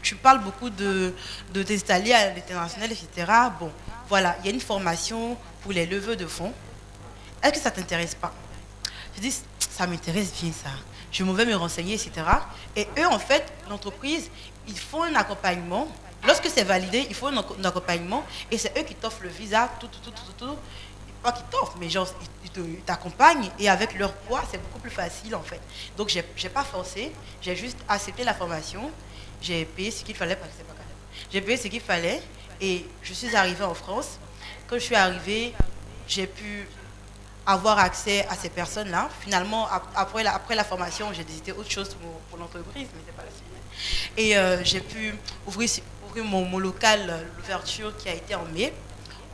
tu parles beaucoup de t'installer à l'international, etc. Bon, voilà, il y a une formation pour les levées de fonds. Est-ce que ça ne t'intéresse pas? Je dis, ça m'intéresse bien ça. Je vais me renseigner, etc. Et eux, en fait, l'entreprise, ils font un accompagnement. Lorsque c'est validé, il faut un accompagnement et c'est eux qui t'offrent le visa, tout. Pas qu'ils t'offrent, mais genre, ils t'accompagnent et avec leur poids, c'est beaucoup plus facile en fait. Donc, j'ai pas forcé, j'ai juste accepté la formation, j'ai payé ce qu'il fallait, parce que c'est pas grave. J'ai payé ce qu'il fallait et je suis arrivée en France. Quand je suis arrivée, j'ai pu avoir accès à ces personnes-là. Finalement, après la formation, j'ai décidé autre chose pour l'entreprise, mais c'est pas la suite. Et j'ai pu ouvrir mon local, l'ouverture qui a été en mai.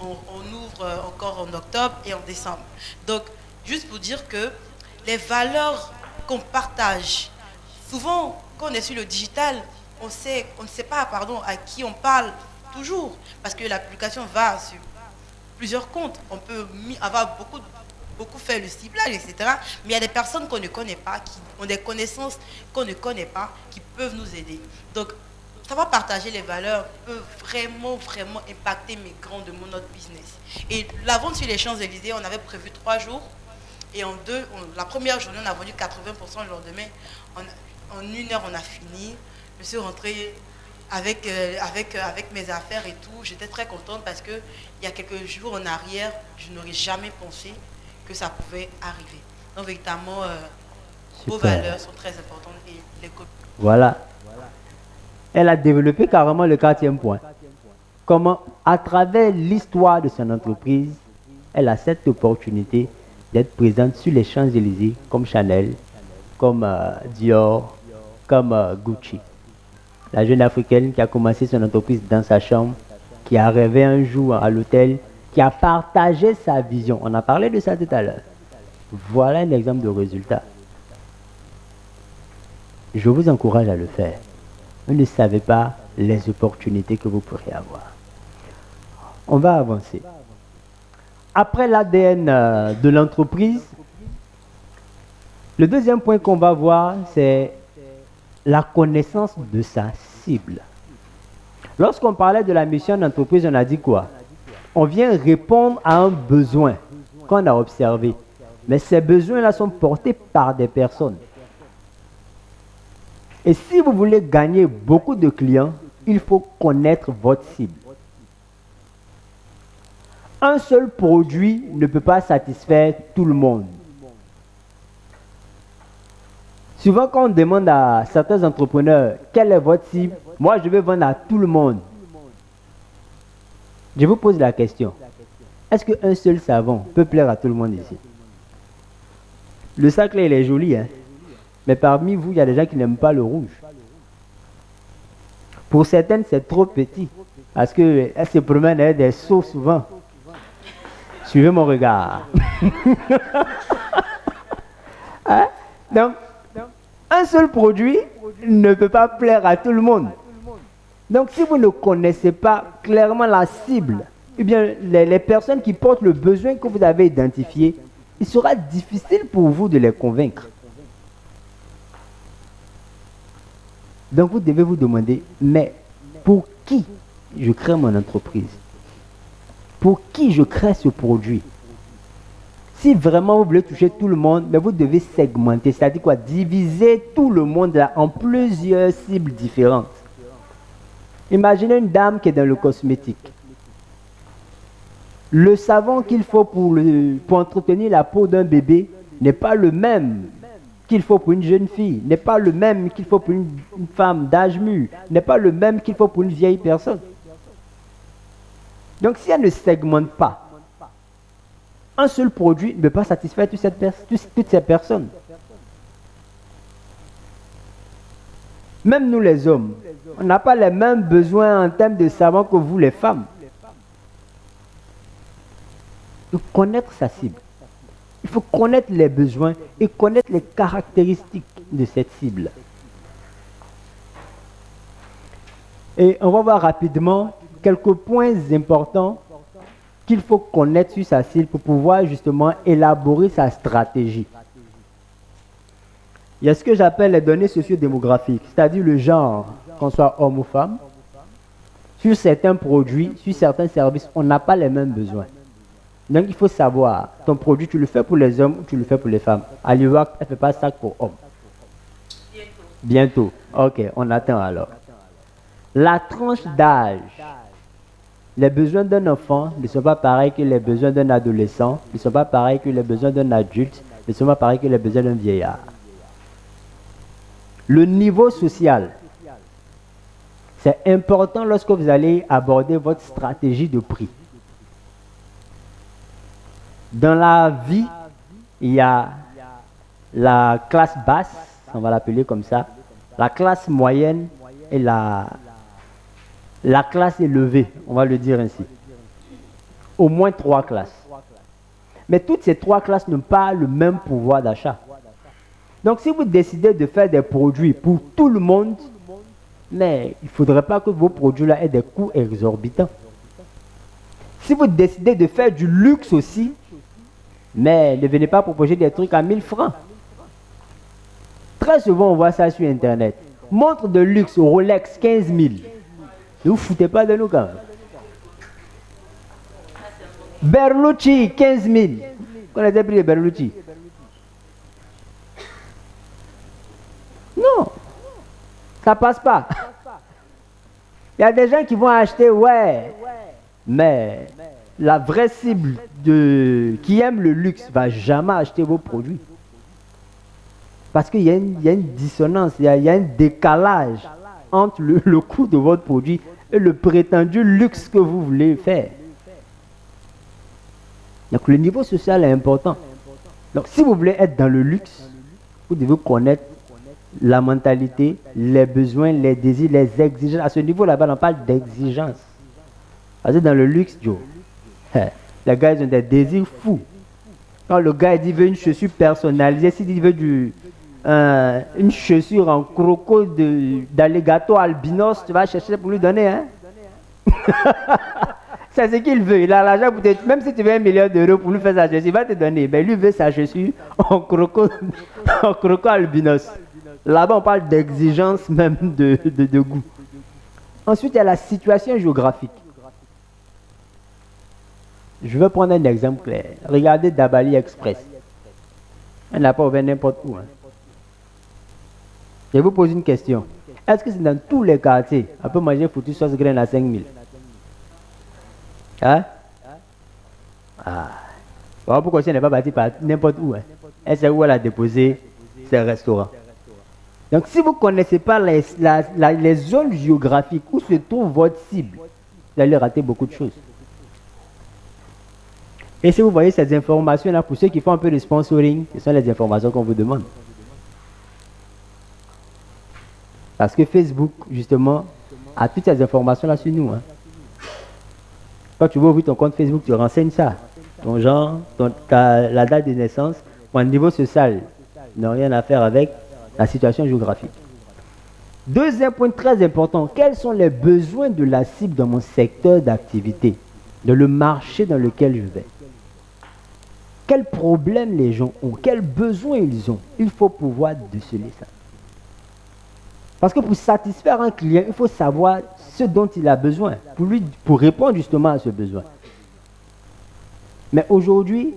On ouvre encore en octobre et en décembre. Donc, juste pour dire que les valeurs qu'on partage, souvent, quand on est sur le digital, on ne sait pas à qui on parle toujours, parce que l'application va sur plusieurs comptes. On peut avoir beaucoup fait le ciblage, etc. Mais il y a des personnes qu'on ne connaît pas, qui ont des connaissances qu'on ne connaît pas, qui peuvent nous aider. Donc, savoir partager les valeurs peut vraiment impacter grandement notre business. Et la vente sur les Champs-Élysées, on avait prévu 3 jours. Et la première journée, on a vendu 80%. Le lendemain, en 1 heure, on a fini. Je suis rentrée avec mes affaires et tout. J'étais très contente parce qu'il y a quelques jours en arrière, je n'aurais jamais pensé que ça pouvait arriver. Donc, véritablement, vos valeurs sont très importantes. Et les voilà. Elle a développé carrément le 4e point. Comment, à travers l'histoire de son entreprise, elle a cette opportunité d'être présente sur les Champs-Élysées comme Chanel, comme Dior, comme Gucci. La jeune Africaine qui a commencé son entreprise dans sa chambre, qui a rêvé un jour à l'hôtel, qui a partagé sa vision. On a parlé de ça tout à l'heure. Voilà un exemple de résultat. Je vous encourage à le faire. Vous ne savez pas les opportunités que vous pourrez avoir. On va avancer. Après l'ADN de l'entreprise, le deuxième point qu'on va voir, c'est la connaissance de sa cible. Lorsqu'on parlait de la mission d'entreprise, on a dit quoi? On vient répondre à un besoin qu'on a observé. Mais ces besoins-là sont portés par des personnes. Et si vous voulez gagner beaucoup de clients, il faut connaître votre cible. Un seul produit ne peut pas satisfaire tout le monde. Souvent, quand on demande à certains entrepreneurs quelle est votre cible, moi je vais vendre à tout le monde. Je vous pose la question. Est-ce qu'un seul savon peut plaire à tout le monde ici? Le sac là, il est joli, hein? Mais parmi vous, il y a des gens qui n'aiment pas le rouge. Pour certaines, c'est trop petit. Parce qu'elles se promènent avec des seaux souvent. Suivez mon regard. Hein? Donc, un seul produit ne peut pas plaire à tout le monde. Donc, si vous ne connaissez pas clairement la cible, eh bien, les personnes qui portent le besoin que vous avez identifié, il sera difficile pour vous de les convaincre. Donc, vous devez vous demander, mais pour qui je crée mon entreprise? Pour qui je crée ce produit? Si vraiment vous voulez toucher tout le monde, mais vous devez segmenter, c'est-à-dire quoi? Diviser tout le monde là en plusieurs cibles différentes. Imaginez une dame qui est dans le cosmétique. Le savon qu'il faut pour entretenir la peau d'un bébé n'est pas le même qu'il faut pour une jeune fille, n'est pas le même qu'il faut pour une femme d'âge mûr, n'est pas le même qu'il faut pour une vieille personne. Donc si elle ne segmente pas, un seul produit ne peut pas satisfaire toutes ces personnes. Même nous les hommes, on n'a pas les mêmes besoins en termes de savon que vous les femmes. Il faut connaître sa cible. Il faut connaître les besoins et connaître les caractéristiques de cette cible. Et on va voir rapidement quelques points importants qu'il faut connaître sur sa cible pour pouvoir justement élaborer sa stratégie. Il y a ce que j'appelle les données socio-démographiques, c'est-à-dire le genre, qu'on soit homme ou femme. Sur certains produits, sur certains services, on n'a pas les mêmes besoins. Donc il faut savoir, ton produit, tu le fais pour les hommes ou tu le fais pour les femmes. Aliwak, elle ne fait pas ça pour hommes. Bientôt. Ok, on attend alors. La tranche d'âge. Les besoins d'un enfant ne sont pas pareils que les besoins d'un adolescent, ne sont pas pareils que les besoins d'un adulte, ne sont pas pareils que les besoins d'un vieillard. Le niveau social. C'est important lorsque vous allez aborder votre stratégie de prix. Dans la vie, il y a la classe basse, on va l'appeler comme ça, la classe moyenne et la classe élevée, on va le dire ainsi. Au moins 3 classes. Mais toutes ces 3 classes n'ont pas le même pouvoir d'achat. Donc si vous décidez de faire des produits pour tout le monde, mais il ne faudrait pas que vos produits-là aient des coûts exorbitants. Si vous décidez de faire du luxe aussi, mais ne venez pas proposer des trucs à 1000 francs. Très souvent, on voit ça sur Internet. Montre de luxe Rolex 15 000. Ne vous foutez pas de nous quand même. Berlucci 15 000. Qu'on a pris de Berlucci? Non. Ça passe pas. Il y a des gens qui vont acheter, ouais. Mais la vraie cible qui aime le luxe ne va jamais acheter vos produits. Parce qu'il y a une dissonance, il y a un décalage entre le coût de votre produit et le prétendu luxe que vous voulez faire. Donc le niveau social est important. Donc si vous voulez être dans le luxe, vous devez connaître la mentalité, les besoins, les désirs, les exigences. À ce niveau là-bas, on parle d'exigences. Parce que dans le luxe, Joe, les gars, ils ont des désirs fous. Quand le gars il veut une chaussure personnalisée, s'il veut une chaussure en croco d'alligator albinos, tu vas chercher pour lui donner. Hein? C'est ce qu'il veut. Il a l'argent pour te... Même si tu veux 1 million d'euros pour lui faire sa chaussure, il va te donner. Mais lui veut sa chaussure en croco albinos. Là-bas, on parle d'exigence même de goût. Ensuite, il y a la situation géographique. Je vais prendre un exemple clair. Regardez Dabali Express. Elle n'a pas ouvert n'importe où. Hein. Je vous pose une question. Est-ce que c'est dans tous les quartiers on peut manger foutu sauce graine à 5 000? Hein? Ah. Bon, pourquoi elle n'est pas partie par n'importe où? Hein? Elle sait où elle a déposé ses restaurants. Donc, si vous ne connaissez pas les zones géographiques où se trouve votre cible, vous allez rater beaucoup de choses. Et si vous voyez ces informations-là, pour ceux qui font un peu de sponsoring, ce sont les informations qu'on vous demande. Parce que Facebook, justement, a toutes ces informations-là sur nous. Hein. Quand tu veux ouvrir ton compte Facebook, tu renseignes ça. Ton genre, la date de naissance, ton niveau social n'a rien à faire avec la situation géographique. Deuxième point très important, quels sont les besoins de la cible dans mon secteur d'activité, dans le marché dans lequel je vais? Quels problèmes les gens ont? Quels besoins ils ont? Il faut pouvoir déceler ça. Parce que pour satisfaire un client, il faut savoir ce dont il a besoin, pour répondre justement à ce besoin. Mais aujourd'hui,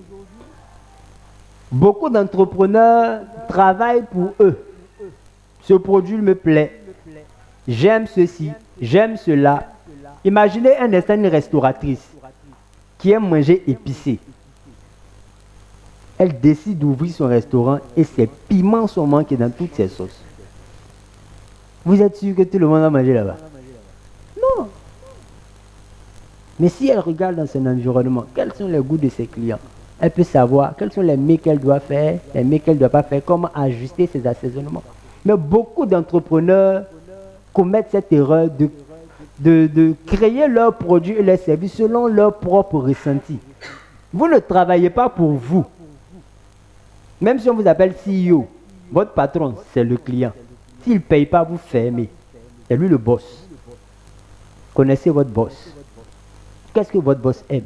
beaucoup d'entrepreneurs travaillent pour eux. Ce produit me plaît. J'aime ceci, j'aime cela. Imaginez un instant une restauratrice qui aime manger épicé. Elle décide d'ouvrir son restaurant et ses piments sont manqués dans toutes ses sauces. Vous êtes sûr que tout le monde va manger là-bas? Non. Mais si elle regarde dans son environnement, quels sont les goûts de ses clients? Elle peut savoir quels sont les mets qu'elle doit faire, les mets qu'elle ne doit pas faire, comment ajuster ses assaisonnements. Mais beaucoup d'entrepreneurs commettent cette erreur de créer leurs produits et leurs services selon leur propre ressenti. Vous ne travaillez pas pour vous. Même si on vous appelle CEO, votre patron, c'est le client. S'il ne paye pas, vous fermez. C'est lui le boss. Connaissez votre boss. Qu'est-ce que votre boss aime?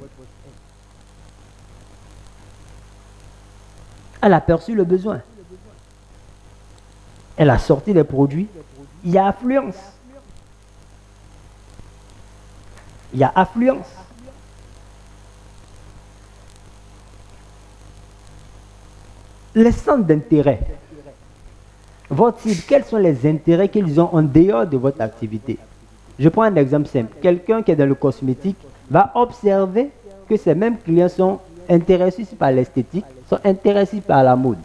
Elle a perçu le besoin. Elle a sorti les produits. Il y a affluence. Il y a affluence. Les centres d'intérêt. Votre cible, quels sont les intérêts qu'ils ont en dehors de votre activité? Je prends un exemple simple. Quelqu'un qui est dans le cosmétique va observer que ces mêmes clients sont intéressés par l'esthétique, sont intéressés par la mode.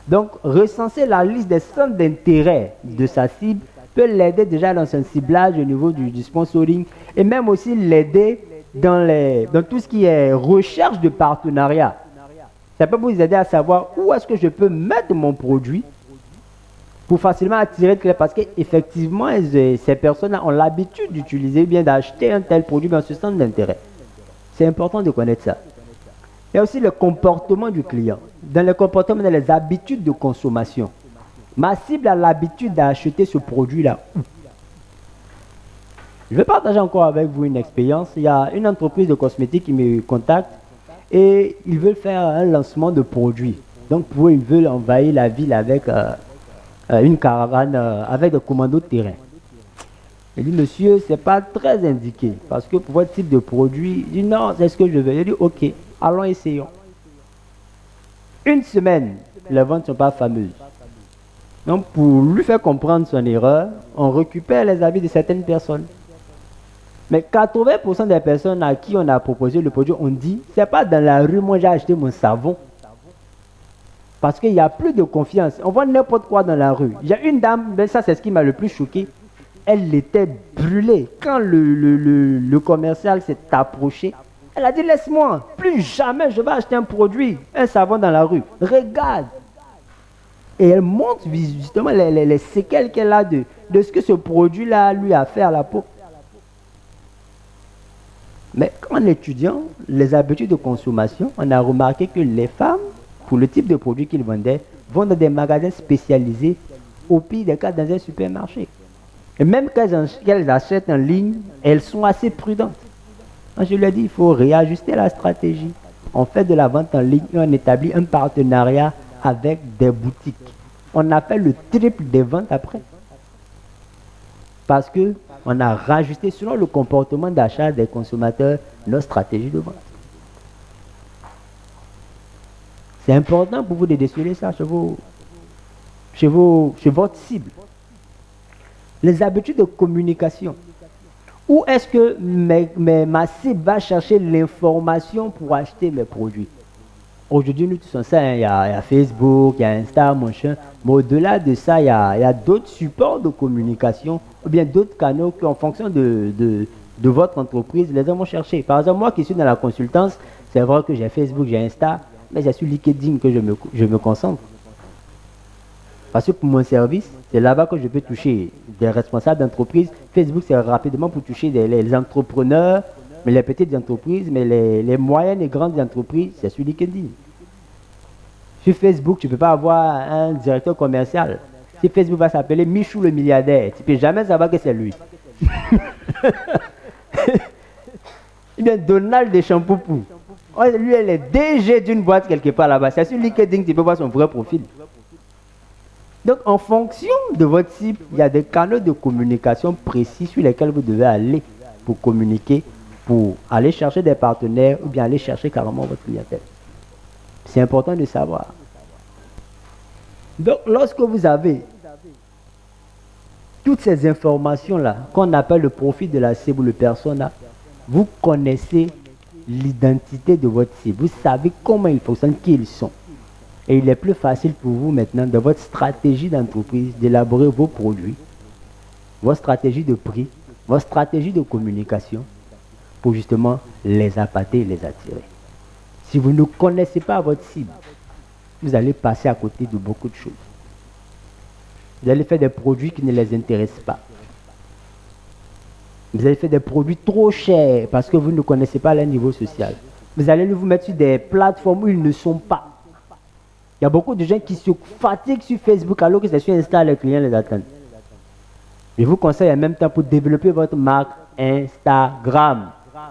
Donc, recenser la liste des centres d'intérêt de sa cible peut l'aider déjà dans son ciblage au niveau du sponsoring et même aussi l'aider dans tout ce qui est recherche de partenariat. Ça peut vous aider à savoir où est-ce que je peux mettre mon produit pour facilement attirer le client parce qu'effectivement, ces personnes-là ont l'habitude d'utiliser ou bien d'acheter un tel produit dans ce centre d'intérêt. C'est important de connaître ça. Il y a aussi le comportement du client. Dans le comportement, dans les habitudes de consommation. Ma cible a l'habitude d'acheter ce produit-là où? Je vais partager encore avec vous une expérience. Il y a une entreprise de cosmétiques qui me contacte et ils veulent faire un lancement de produits. Donc pour eux, ils veulent envahir la ville avec une caravane, avec des commandos de terrain. Il dit, monsieur, ce n'est pas très indiqué parce que pour votre type de produit, il dit non, c'est ce que je veux. Il dit, ok, allons essayons. Une semaine, les ventes ne sont pas fameuses. Donc, pour lui faire comprendre son erreur, on récupère les avis de certaines personnes. Mais 80% des personnes à qui on a proposé le produit, on dit, c'est pas dans la rue, moi j'ai acheté mon savon. Parce qu'il n'y a plus de confiance. On voit n'importe quoi dans la rue. Il y a une dame, ben ça c'est ce qui m'a le plus choqué. Elle était brûlée. Quand le commercial s'est approché, elle a dit, laisse-moi, plus jamais je vais acheter un produit, un savon dans la rue. Regarde. Et elle montre justement les séquelles qu'elle a de ce que ce produit-là lui a fait à la peau. Mais en étudiant les habitudes de consommation, on a remarqué que les femmes, pour le type de produit qu'ils vendaient, vont dans des magasins spécialisés, au pire des cas dans un supermarché. Et même qu'elles achètent en ligne, elles sont assez prudentes. Quand je leur dis, il faut réajuster la stratégie. On fait de la vente en ligne et on établit un partenariat avec des boutiques. On a fait le triple des ventes après. Parce qu'on a rajusté selon le comportement d'achat des consommateurs notre stratégie de vente. C'est important pour vous de déceler ça chez votre cible. Les habitudes de communication. Où est-ce que ma cible va chercher l'information pour acheter mes produits? Aujourd'hui, nous tous ça, il y a Facebook, il y a Insta, machin. Mais au-delà de ça, il y a d'autres supports de communication ou bien d'autres canaux qui, en fonction de de votre entreprise, les gens vont chercher. Par exemple, moi qui suis dans la consultance, c'est vrai que j'ai Facebook, j'ai Insta, mais c'est sur LinkedIn que je me concentre. Parce que pour mon service, c'est là-bas que je peux toucher des responsables d'entreprise. Facebook, c'est rapidement pour toucher les entrepreneurs, mais les petites entreprises, mais les moyennes et grandes entreprises, c'est sur LinkedIn. Sur Facebook, tu ne peux pas avoir un directeur commercial. Si Facebook va s'appeler Michou le milliardaire, tu ne peux jamais savoir que c'est lui. Eh bien, Donald Deschamppoupou. Lui, elle est DG d'une boîte quelque part là-bas. C'est sur LinkedIn que tu peux voir son vrai profil. Donc, en fonction de votre cible, il y a des canaux de communication précis sur lesquels vous devez aller pour communiquer, pour aller chercher des partenaires ou bien aller chercher carrément votre clientèle. C'est important de savoir. Donc, lorsque vous avez toutes ces informations-là, qu'on appelle le profil de la cible ou le persona, vous connaissez l'identité de votre cible. Vous savez comment ils fonctionnent, qui ils sont. Et il est plus facile pour vous maintenant, dans votre stratégie d'entreprise, d'élaborer vos produits, votre stratégie de prix, votre stratégie de communication, pour justement les appâter et les attirer. Si vous ne connaissez pas votre cible, vous allez passer à côté de beaucoup de choses. Vous allez faire des produits qui ne les intéressent pas. Vous allez faire des produits trop chers parce que vous ne connaissez pas leur niveau social. Vous allez vous mettre sur des plateformes où ils ne sont pas. Il y a beaucoup de gens qui se fatiguent sur Facebook alors que c'est sur Insta les clients les attendent. Je vous conseille en même temps pour développer votre marque Instagram.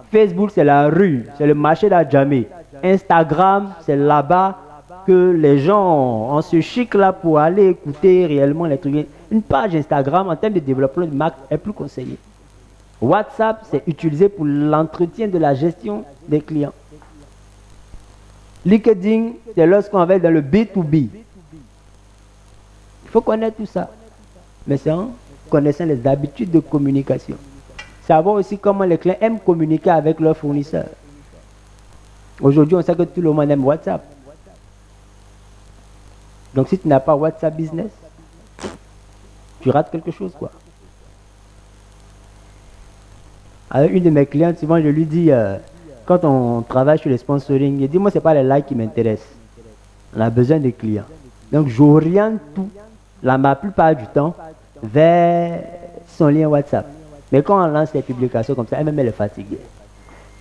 Facebook c'est la rue, c'est le marché d'Adjamé. Instagram c'est là-bas que les gens ont ce chic là pour aller écouter réellement les trucs. Une page Instagram en termes de développement de marque est plus conseillée. WhatsApp c'est utilisé pour l'entretien de la gestion des clients. LinkedIn, c'est lorsqu'on va dans le B2B. Il faut connaître tout ça. Mais c'est en connaissant les habitudes de communication. Savoir aussi comment les clients aiment communiquer avec leurs fournisseurs. Aujourd'hui, on sait que tout le monde aime WhatsApp. Donc si tu n'as pas WhatsApp Business, tu rates quelque chose, quoi. Avec une de mes clientes, souvent je lui dis... quand on travaille sur les sponsoring, il dit moi c'est pas les likes qui m'intéressent. On a besoin des clients. Donc j'oriente tout, la plupart du temps, vers son lien WhatsApp. Mais quand on lance les publications comme ça, elle-même elle est fatiguée.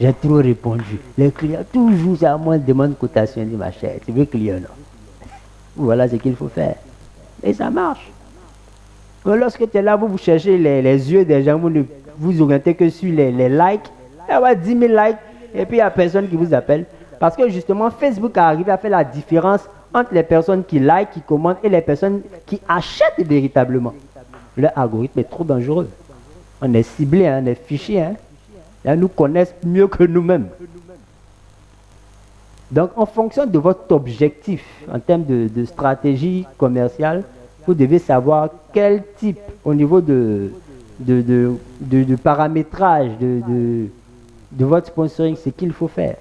J'ai trop répondu. Les clients, toujours à moi demandent cotation, dit ma chère, tu veux client non? Voilà ce qu'il faut faire. Et ça marche. Mais lorsque tu es là, vous cherchez les yeux des gens, vous ne vous orientez que sur les likes, il y a 10 000 likes. Et puis il n'y a personne qui vous appelle. Parce que justement, Facebook a arrivé à faire la différence entre les personnes qui like, qui commentent et les personnes qui achètent véritablement. Leur algorithme est trop dangereux. On est ciblé, on est fiché. Ils nous connaissent mieux que nous-mêmes. Donc en fonction de votre objectif, en termes de stratégie commerciale, vous devez savoir quel type, au niveau de paramétrage, de votre sponsoring, c'est qu'il faut faire.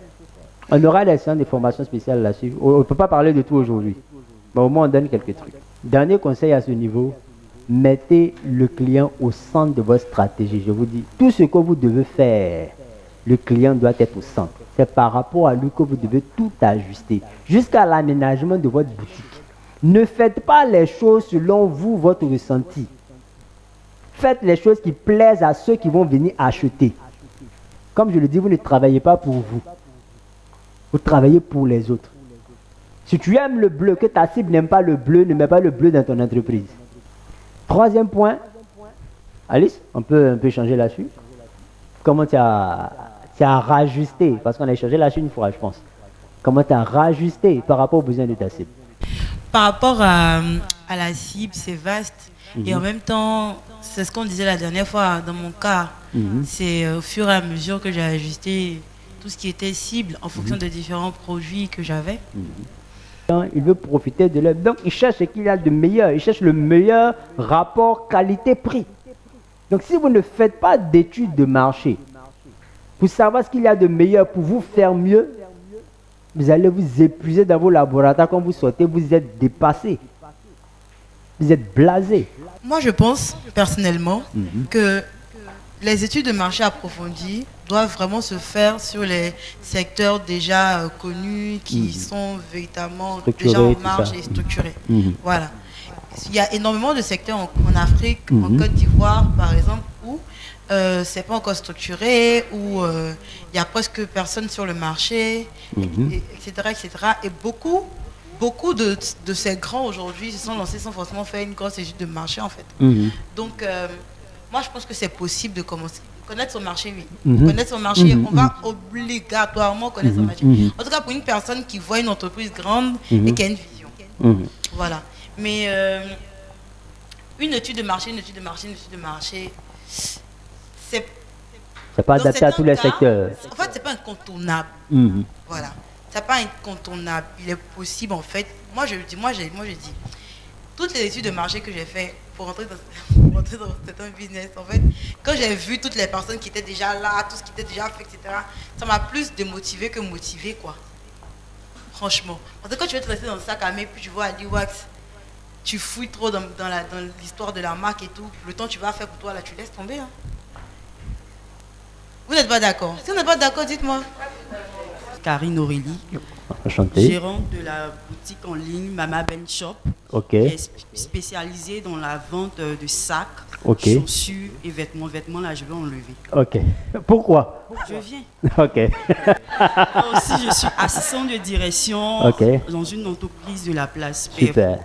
On aura des séances de formation spéciales là-dessus. On ne peut pas parler de tout aujourd'hui. Mais au moins, on donne quelques trucs. Dernier conseil à ce niveau, mettez le client au centre de votre stratégie. Je vous dis, tout ce que vous devez faire, le client doit être au centre. C'est par rapport à lui que vous devez tout ajuster, jusqu'à l'aménagement de votre boutique. Ne faites pas les choses selon vous, votre ressenti. Faites les choses qui plaisent à ceux qui vont venir acheter. Comme je le dis, vous ne travaillez pas pour vous. Vous travaillez pour les autres. Si tu aimes le bleu, que ta cible n'aime pas le bleu, ne mets pas le bleu dans ton entreprise. Troisième point. Alice, on peut changer là-dessus. Comment tu as rajusté, parce qu'on a échangé là-dessus une fois, je pense. Comment tu as rajusté par rapport aux besoins de ta cible? Par rapport à la cible, c'est vaste. Et en même temps, c'est ce qu'on disait la dernière fois, dans mon cas, c'est au fur et à mesure que j'ai ajusté tout ce qui était cible en fonction des différents produits que j'avais. Il veut profiter de l'œuvre. Donc, il cherche ce qu'il y a de meilleur. Il cherche le meilleur rapport qualité-prix. Donc, si vous ne faites pas d'études de marché pour savoir ce qu'il y a de meilleur pour vous faire mieux, vous allez vous épuiser dans vos laboratoires quand vous sortez, vous êtes dépassé. Vous êtes blasé. Moi, je pense personnellement que les études de marché approfondies doivent vraiment se faire sur les secteurs déjà connus, qui sont véritablement déjà en marche et structurés. Voilà. Il y a énormément de secteurs en Afrique, en Côte d'Ivoire par exemple, où c'est pas encore structuré, où il y a presque personne sur le marché, etc., etc. Et beaucoup de ces grands aujourd'hui se sont lancés sans forcément faire une grosse étude de marché en fait. Donc moi je pense que c'est possible de commencer. Connaître son marché, oui. Connaître son marché, on va obligatoirement connaître son marché. En tout cas pour une personne qui voit une entreprise grande et qui a une vision. Voilà. Mais une étude de marché, c'est pas adapté à tous les secteurs. En fait, c'est pas incontournable. Voilà. C'est pas incontournable. Il est possible, en fait. Moi, je dis, toutes les études de marché que j'ai fait pour rentrer dans certains business, en fait, quand j'ai vu toutes les personnes qui étaient déjà là, tout ce qui était déjà fait, etc., ça m'a plus démotivé que motivé, quoi. Franchement. Parce que quand tu veux te rester dans le sac à main, puis tu vois Aliwax, tu fouilles trop dans l'histoire de la marque et tout, le temps que tu vas faire pour toi, là, tu laisses tomber. Hein. Vous n'êtes pas d'accord? Si vous n'êtes pas d'accord, dites-moi. Karine Aurélie, gérante de la boutique en ligne Mama Ben Shop, qui est spécialisée dans la vente de sacs, chaussures et vêtements. Vêtements, là, je vais enlever. Ok. Pourquoi? Je viens. Ok. Aussi, je suis assistante de direction dans une entreprise de la place. Super.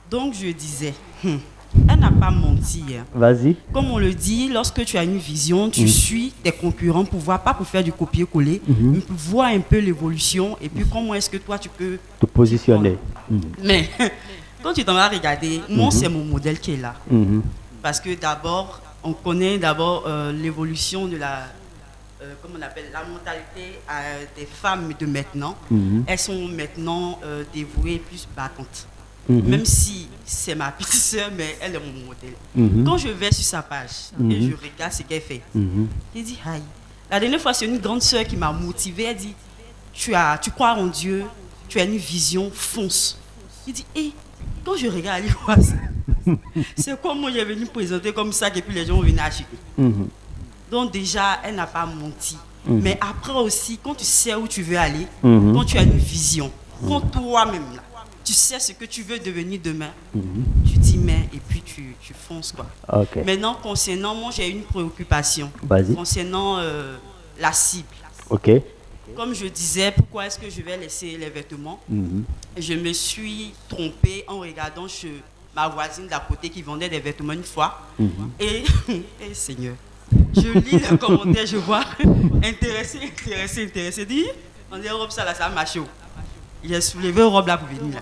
Donc, je disais, elle n'a pas menti. Hein. Vas-y. Comme on le dit, lorsque tu as une vision, tu suis tes concurrents pour voir, pas pour faire du copier-coller, mais pour voir un peu l'évolution et puis comment est-ce que toi tu peux te positionner. Mais quand tu t'en vas regarder, moi c'est mon modèle qui est là. Parce que d'abord, on connaît d'abord l'évolution de la, comment on appelle, la mentalité des femmes de maintenant. Elles sont maintenant dévouées plus battantes. Même si c'est ma petite soeur, mais elle est mon modèle. Quand je vais sur sa page et je regarde ce qu'elle fait, je dis, aïe. La dernière fois, c'est une grande soeur qui m'a motivée. Elle dit, tu crois en Dieu, tu as une vision, fonce. Je dis, quand je regarde Aliwax, c'est comme moi j'ai venu présenter comme ça et puis les gens vont venir acheter. Donc déjà, elle n'a pas menti. Mais après aussi, quand tu sais où tu veux aller, quand tu as une vision, quand toi-même là, tu sais ce que tu veux devenir demain, tu t'y mets et puis tu fonces quoi. Maintenant, concernant, moi j'ai une préoccupation concernant la cible. Comme je disais, pourquoi est-ce que je vais laisser les vêtements? Je me suis trompée en regardant chez ma voisine d'à côté qui vendait des vêtements une fois. Et Seigneur, je lis les commentaires, je vois intéressé, dit, on dit robe ça là, ça a marché. J'ai soulevé une robe là pour venir.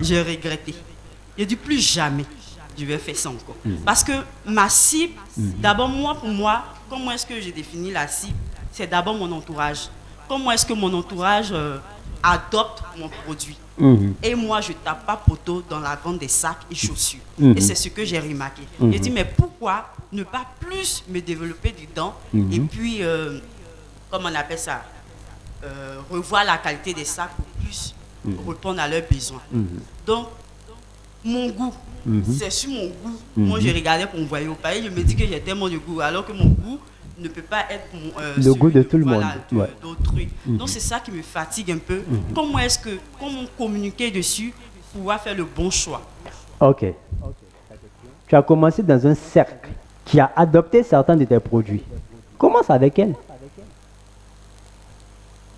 J'ai regretté. J'ai dit plus jamais je vais faire ça encore. Parce que ma cible, d'abord pour moi, comment est-ce que j'ai défini la cible? C'est d'abord mon entourage. Comment est-ce que mon entourage adopte mon produit? Et moi, je ne tape pas poteau dans la vente des sacs et chaussures. Et c'est ce que j'ai remarqué. J'ai dit, mais pourquoi ne pas plus me développer dedans et puis, comment on appelle ça, revoir la qualité des sacs pour plus répondre à leurs besoins. Donc, mon goût, c'est sur mon goût. Moi, je regardais pour me voir au pays, je me dis que j'ai tellement de goût, alors que mon goût ne peut pas être le goût de tout le monde. D'autrui. Donc, c'est ça qui me fatigue un peu. Comment communiquer dessus pour pouvoir faire le bon choix? Ok. Tu as commencé dans un cercle qui a adopté certains de tes produits. Commence avec elle.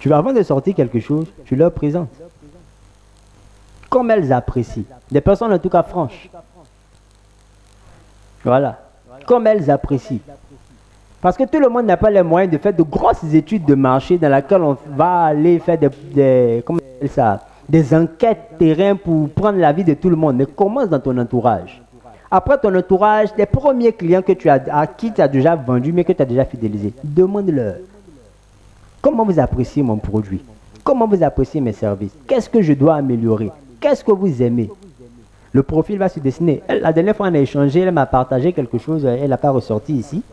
Avant de sortir quelque chose, tu leur présentes. Comme elles apprécient. Des personnes en tout cas franches. Voilà. Comme elles apprécient. Parce que tout le monde n'a pas les moyens de faire de grosses études de marché dans lesquelles on va aller faire des enquêtes terrain pour prendre l'avis de tout le monde. Mais commence dans ton entourage. Après ton entourage, les premiers clients à qui tu as déjà vendu, mais que tu as déjà fidélisé, demande-leur. Comment vous appréciez mon produit? Comment vous appréciez mes services? Qu'est-ce que je dois améliorer? Qu'est-ce que vous aimez? Le profil va se dessiner. La dernière fois, on a échangé, elle m'a partagé quelque chose, elle n'a pas ressorti ici.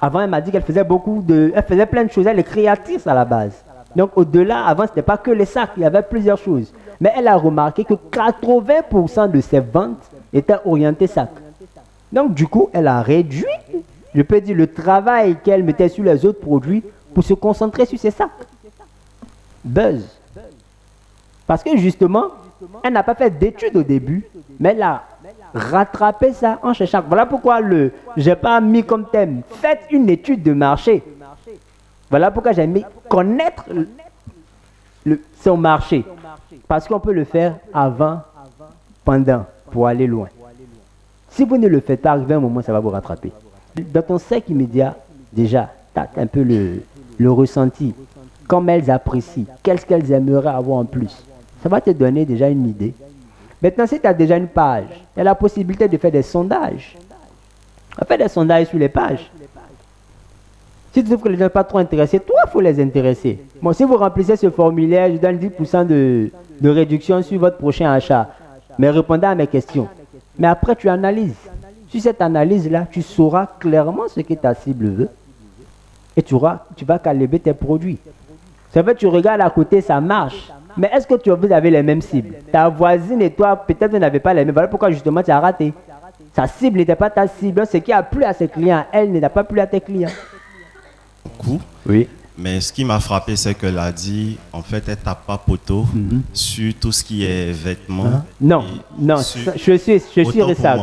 Avant, elle m'a dit qu'elle faisait elle faisait plein de choses, elle est créatrice à la base. Donc, au-delà, avant, ce n'était pas que les sacs, il y avait plusieurs choses. Mais elle a remarqué que 80% de ses ventes étaient orientées sacs. Donc, du coup, elle a réduit je peux dire le travail qu'elle mettait sur les autres produits pour se concentrer sur ses sacs. Buzz. Parce que justement, elle n'a pas fait d'études au début, mais elle a rattrapé ça en cherchant. Voilà pourquoi je n'ai pas mis comme thème, faites une étude de marché. Voilà pourquoi j'ai mis connaître son marché. Parce qu'on peut le faire avant, pendant, pour aller loin. Si vous ne le faites pas, arrivé un moment, ça va vous rattraper. Dans ton cercle immédiat, déjà, tu as un peu le ressenti. Comme elles apprécient, qu'est-ce qu'elles aimeraient avoir en plus. Ça va te donner déjà une idée. Maintenant, si tu as déjà une page, il y a la possibilité de faire des sondages. On fait des sondages sur les pages. Si tu trouves que les gens ne sont pas trop intéressés, toi, il faut les intéresser. Bon, si vous remplissez ce formulaire, je donne 10% de réduction sur votre prochain achat. Mais répondez à mes questions. Mais après, tu analyses. Sur cette analyse-là, tu sauras clairement ce que ta cible veut. Et tu vas calibrer tes produits. Ça fait que tu regardes à côté, ça marche. Mais est-ce que vous avez les mêmes cibles? Ta voisine et toi, peut-être vous n'avez pas les mêmes. Voilà pourquoi justement tu as raté. Sa cible n'était pas ta cible. Ce qui a plu à ses clients, elle n'a pas plu à tes clients. Oui. Mais ce qui m'a frappé, c'est qu'elle a dit, en fait, elle tape pas poteau sur tout ce qui est vêtements. Non, je suis récap.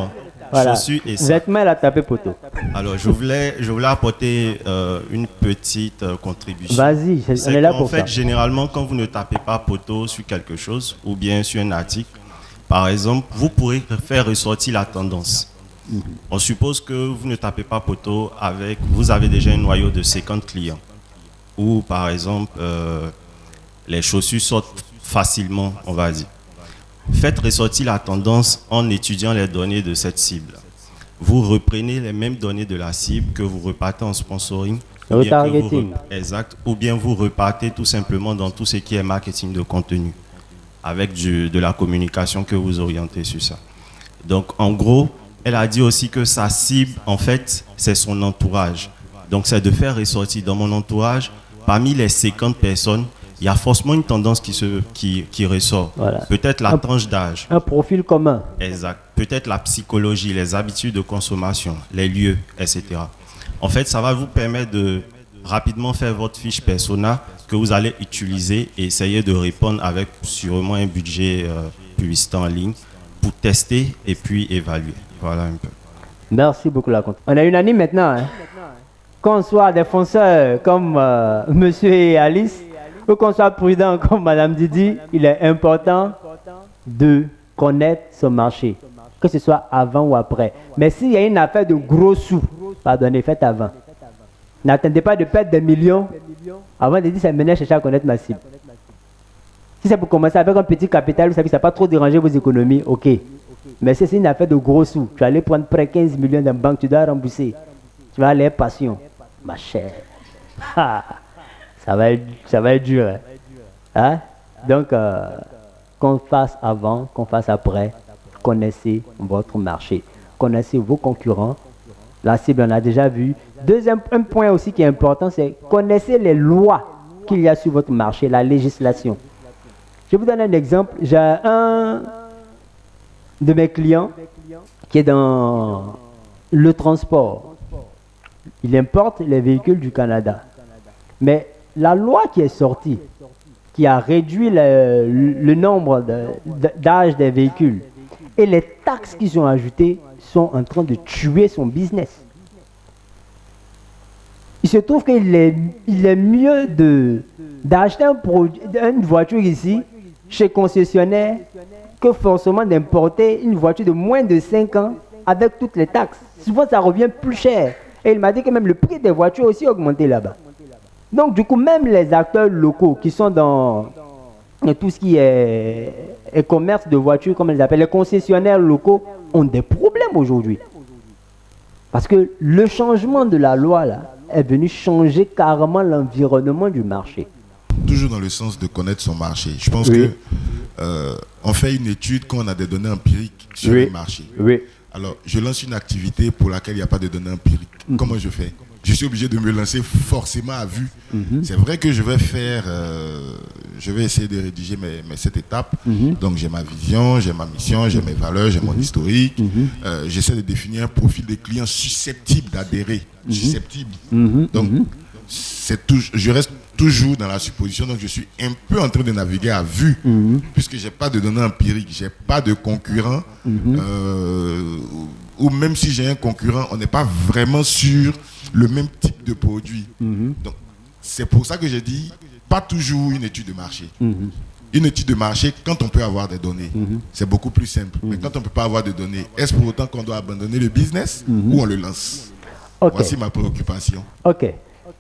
Voilà. Vêtements, elle a tapé poteau. Alors, je voulais apporter une petite contribution. Vas-y, on est là pour ça. En fait, généralement, quand vous ne tapez pas poteau sur quelque chose ou bien sur un article, par exemple, vous pourrez faire ressortir la tendance. On suppose que vous ne tapez pas poteau vous avez déjà un noyau de 50 clients. Ou par exemple, les chaussures sortent facilement, on va dire. Faites ressortir la tendance en étudiant les données de cette cible. Vous reprenez les mêmes données de la cible que vous repartez en sponsoring. Exact. Ou bien vous repartez tout simplement dans tout ce qui est marketing de contenu, avec de la communication que vous orientez sur ça. Donc en gros, elle a dit aussi que sa cible, en fait, c'est son entourage. Donc c'est de faire ressortir dans mon entourage, parmi les 50 personnes, il y a forcément une tendance qui ressort. Voilà. Peut-être la tranche d'âge. Un profil commun. Exact. Peut-être la psychologie, les habitudes de consommation, les lieux, etc. En fait, ça va vous permettre de rapidement faire votre fiche persona que vous allez utiliser et essayer de répondre avec sûrement un budget publicitaire en ligne pour tester et puis évaluer. Voilà un peu. Merci beaucoup, Laconte. On est unanime maintenant. Hein? Qu'on soit des fonceurs comme Monsieur et Alice, ou qu'on soit prudent comme Madame Didi, il est important de connaître son marché, que ce soit avant ou après. Mais s'il y a une affaire de gros sous, pardonnez, faites avant. N'attendez pas de perdre des millions avant de dire ça me chercher à connaître ma cible. Si c'est pour commencer avec un petit capital, vous savez que ça ne va pas trop déranger vos économies, ok. Mais si c'est une affaire de gros sous, tu vas aller prendre près 15 millions dans la banque, tu dois rembourser. Tu vas aller passion, ma chère. Ça va être dur. Hein? Donc, qu'on fasse avant, qu'on fasse après, connaissez votre marché. Connaissez vos concurrents. La cible, on a déjà vu. Un point aussi qui est important, c'est connaissez les lois qu'il y a sur votre marché, la législation. Je vous donne un exemple. J'ai un de mes clients qui est dans le transport. Il importe les véhicules du Canada. Mais la loi qui est sortie, qui a réduit le nombre d'âge des véhicules et les taxes qu'ils ont ajoutées sont en train de tuer son business. Il se trouve qu'il est mieux d'acheter une voiture ici, chez concessionnaire, que forcément d'importer une voiture de moins de 5 ans avec toutes les taxes. Souvent, ça revient plus cher. Et il m'a dit que même le prix des voitures aussi a augmenté là-bas. Donc, du coup, même les acteurs locaux qui sont dans tout ce qui est commerce de voitures, comme ils appellent, les concessionnaires locaux, ont des problèmes aujourd'hui. Parce que le changement de la loi, là, est venu changer carrément l'environnement du marché. Toujours dans le sens de connaître son marché. Je pense que on fait une étude quand on a des données empiriques sur le marché. Oui. Alors, je lance une activité pour laquelle il n'y a pas de données empiriques. Comment je fais? Je suis obligé de me lancer forcément à vue. C'est vrai que je vais faire, je vais essayer de rédiger mes 7 étapes. Donc j'ai ma vision, j'ai ma mission, j'ai mes valeurs, j'ai mon historique. J'essaie de définir un profil de client susceptible d'adhérer. Susceptible. Donc je reste toujours dans la supposition, donc je suis un peu en train de naviguer à vue, puisque j'ai pas de données empiriques, j'ai pas de concurrent, ou même si j'ai un concurrent, on n'est pas vraiment sur le même type de produit. Donc c'est pour ça que j'ai dit, pas toujours une étude de marché. Une étude de marché, quand on peut avoir des données, c'est beaucoup plus simple. Mais quand on ne peut pas avoir de données, est-ce pour autant qu'on doit abandonner le business ou on le lance? Voici ma préoccupation. Ok.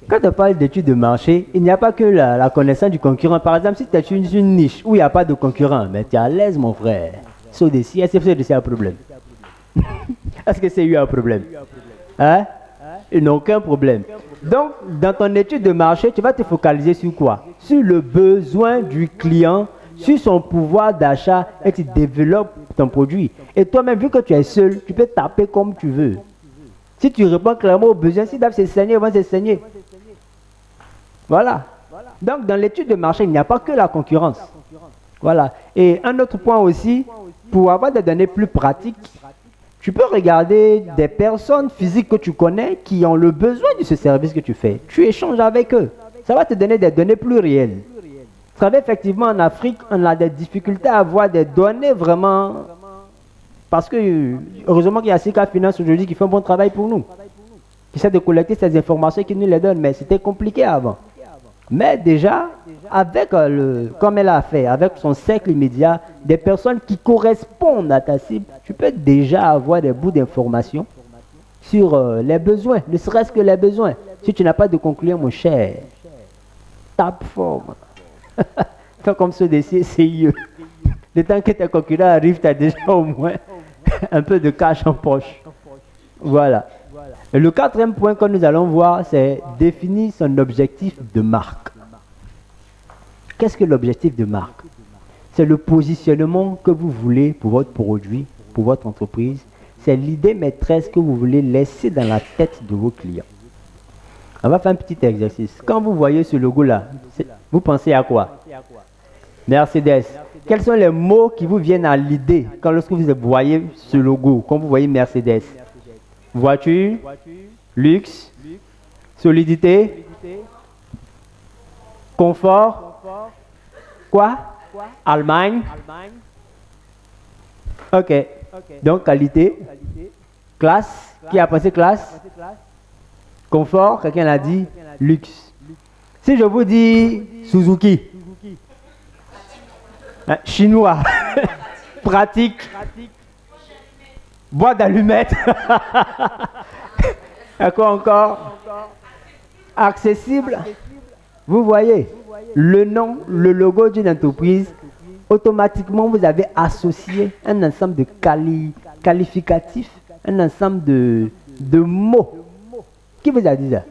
Quand on parle d'études de marché, il n'y a pas que la connaissance du concurrent. Par exemple, si tu es dans une niche où il n'y a pas de concurrent, mais tu es à l'aise, mon frère. SODECI, est-ce que SODECI a un problème? Est-ce que c'est eu un problème? Hein? Ils n'ont aucun problème. Donc, dans ton étude de marché, tu vas te focaliser sur quoi? Sur le besoin du client, sur son pouvoir d'achat, et tu développes ton produit. Et toi-même, vu que tu es seul, tu peux taper comme tu veux. Si tu réponds clairement aux besoins, s'ils doivent se saigner, ils vont se saigner. Voilà. Donc, dans l'étude de marché, il n'y a pas que la concurrence. Voilà. Et un autre point aussi, pour avoir des données plus pratiques, tu peux regarder des personnes physiques que tu connais qui ont le besoin de ce service que tu fais. Tu échanges avec eux. Ça va te donner des données plus réelles. Vous savez, effectivement, en Afrique, on a des difficultés à avoir des données vraiment... Parce que, heureusement qu'il y a Sika Finance aujourd'hui qui fait un bon travail pour nous. Qui essaie de collecter ces informations et qui nous les donne. Mais c'était compliqué avant. Mais déjà, avec comme elle a fait, avec son cercle immédiat, des personnes qui correspondent à ta cible, tu peux déjà avoir des bouts d'informations sur les besoins, ne serait-ce que les besoins. Si tu n'as pas de conclusion, mon cher, tape fort. Fais comme ceux des CIE. Le temps que tes concurrents arrivent, tu as déjà au moins un peu de cash en poche. Voilà. Et le quatrième point que nous allons voir, c'est définir son objectif de marque. Qu'est-ce que l'objectif de marque? C'est le positionnement que vous voulez pour votre produit, pour votre entreprise. C'est l'idée maîtresse que vous voulez laisser dans la tête de vos clients. On va faire un petit exercice. Quand vous voyez ce logo-là, vous pensez à quoi? Mercedes. Quels sont les mots qui vous viennent à l'idée lorsque vous voyez ce logo, quand vous voyez Mercedes? Voiture, luxe, solidité, confort, quoi? Allemagne. Ok. Donc qualité, classe. Qui a pensé classe? Confort, quelqu'un l'a dit, luxe. Si je vous dis Suzuki, chinois, pratique, boîte d'allumettes, quoi encore? Accessible. Vous voyez, le nom, le logo d'une entreprise, automatiquement vous avez associé un ensemble de qualificatifs, un ensemble de mots. Qui vous a dit ça?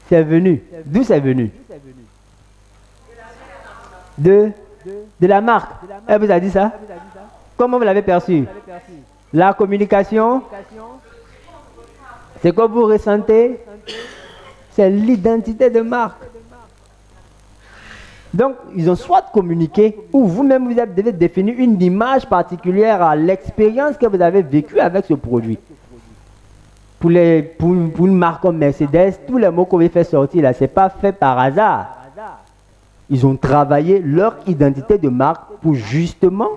C'est venu. D'où c'est venu? De la marque. Elle vous a dit ça? Comment vous l'avez perçu? La communication? C'est quoi vous ressentez? C'est l'identité de marque. Donc, ils ont soit communiqué ou vous-même vous devez définir une image particulière à l'expérience que vous avez vécue avec ce produit. Pour une marque comme Mercedes, tous les mots qu'on veut faire sortir là, ce n'est pas fait par hasard. Ils ont travaillé leur identité de marque pour justement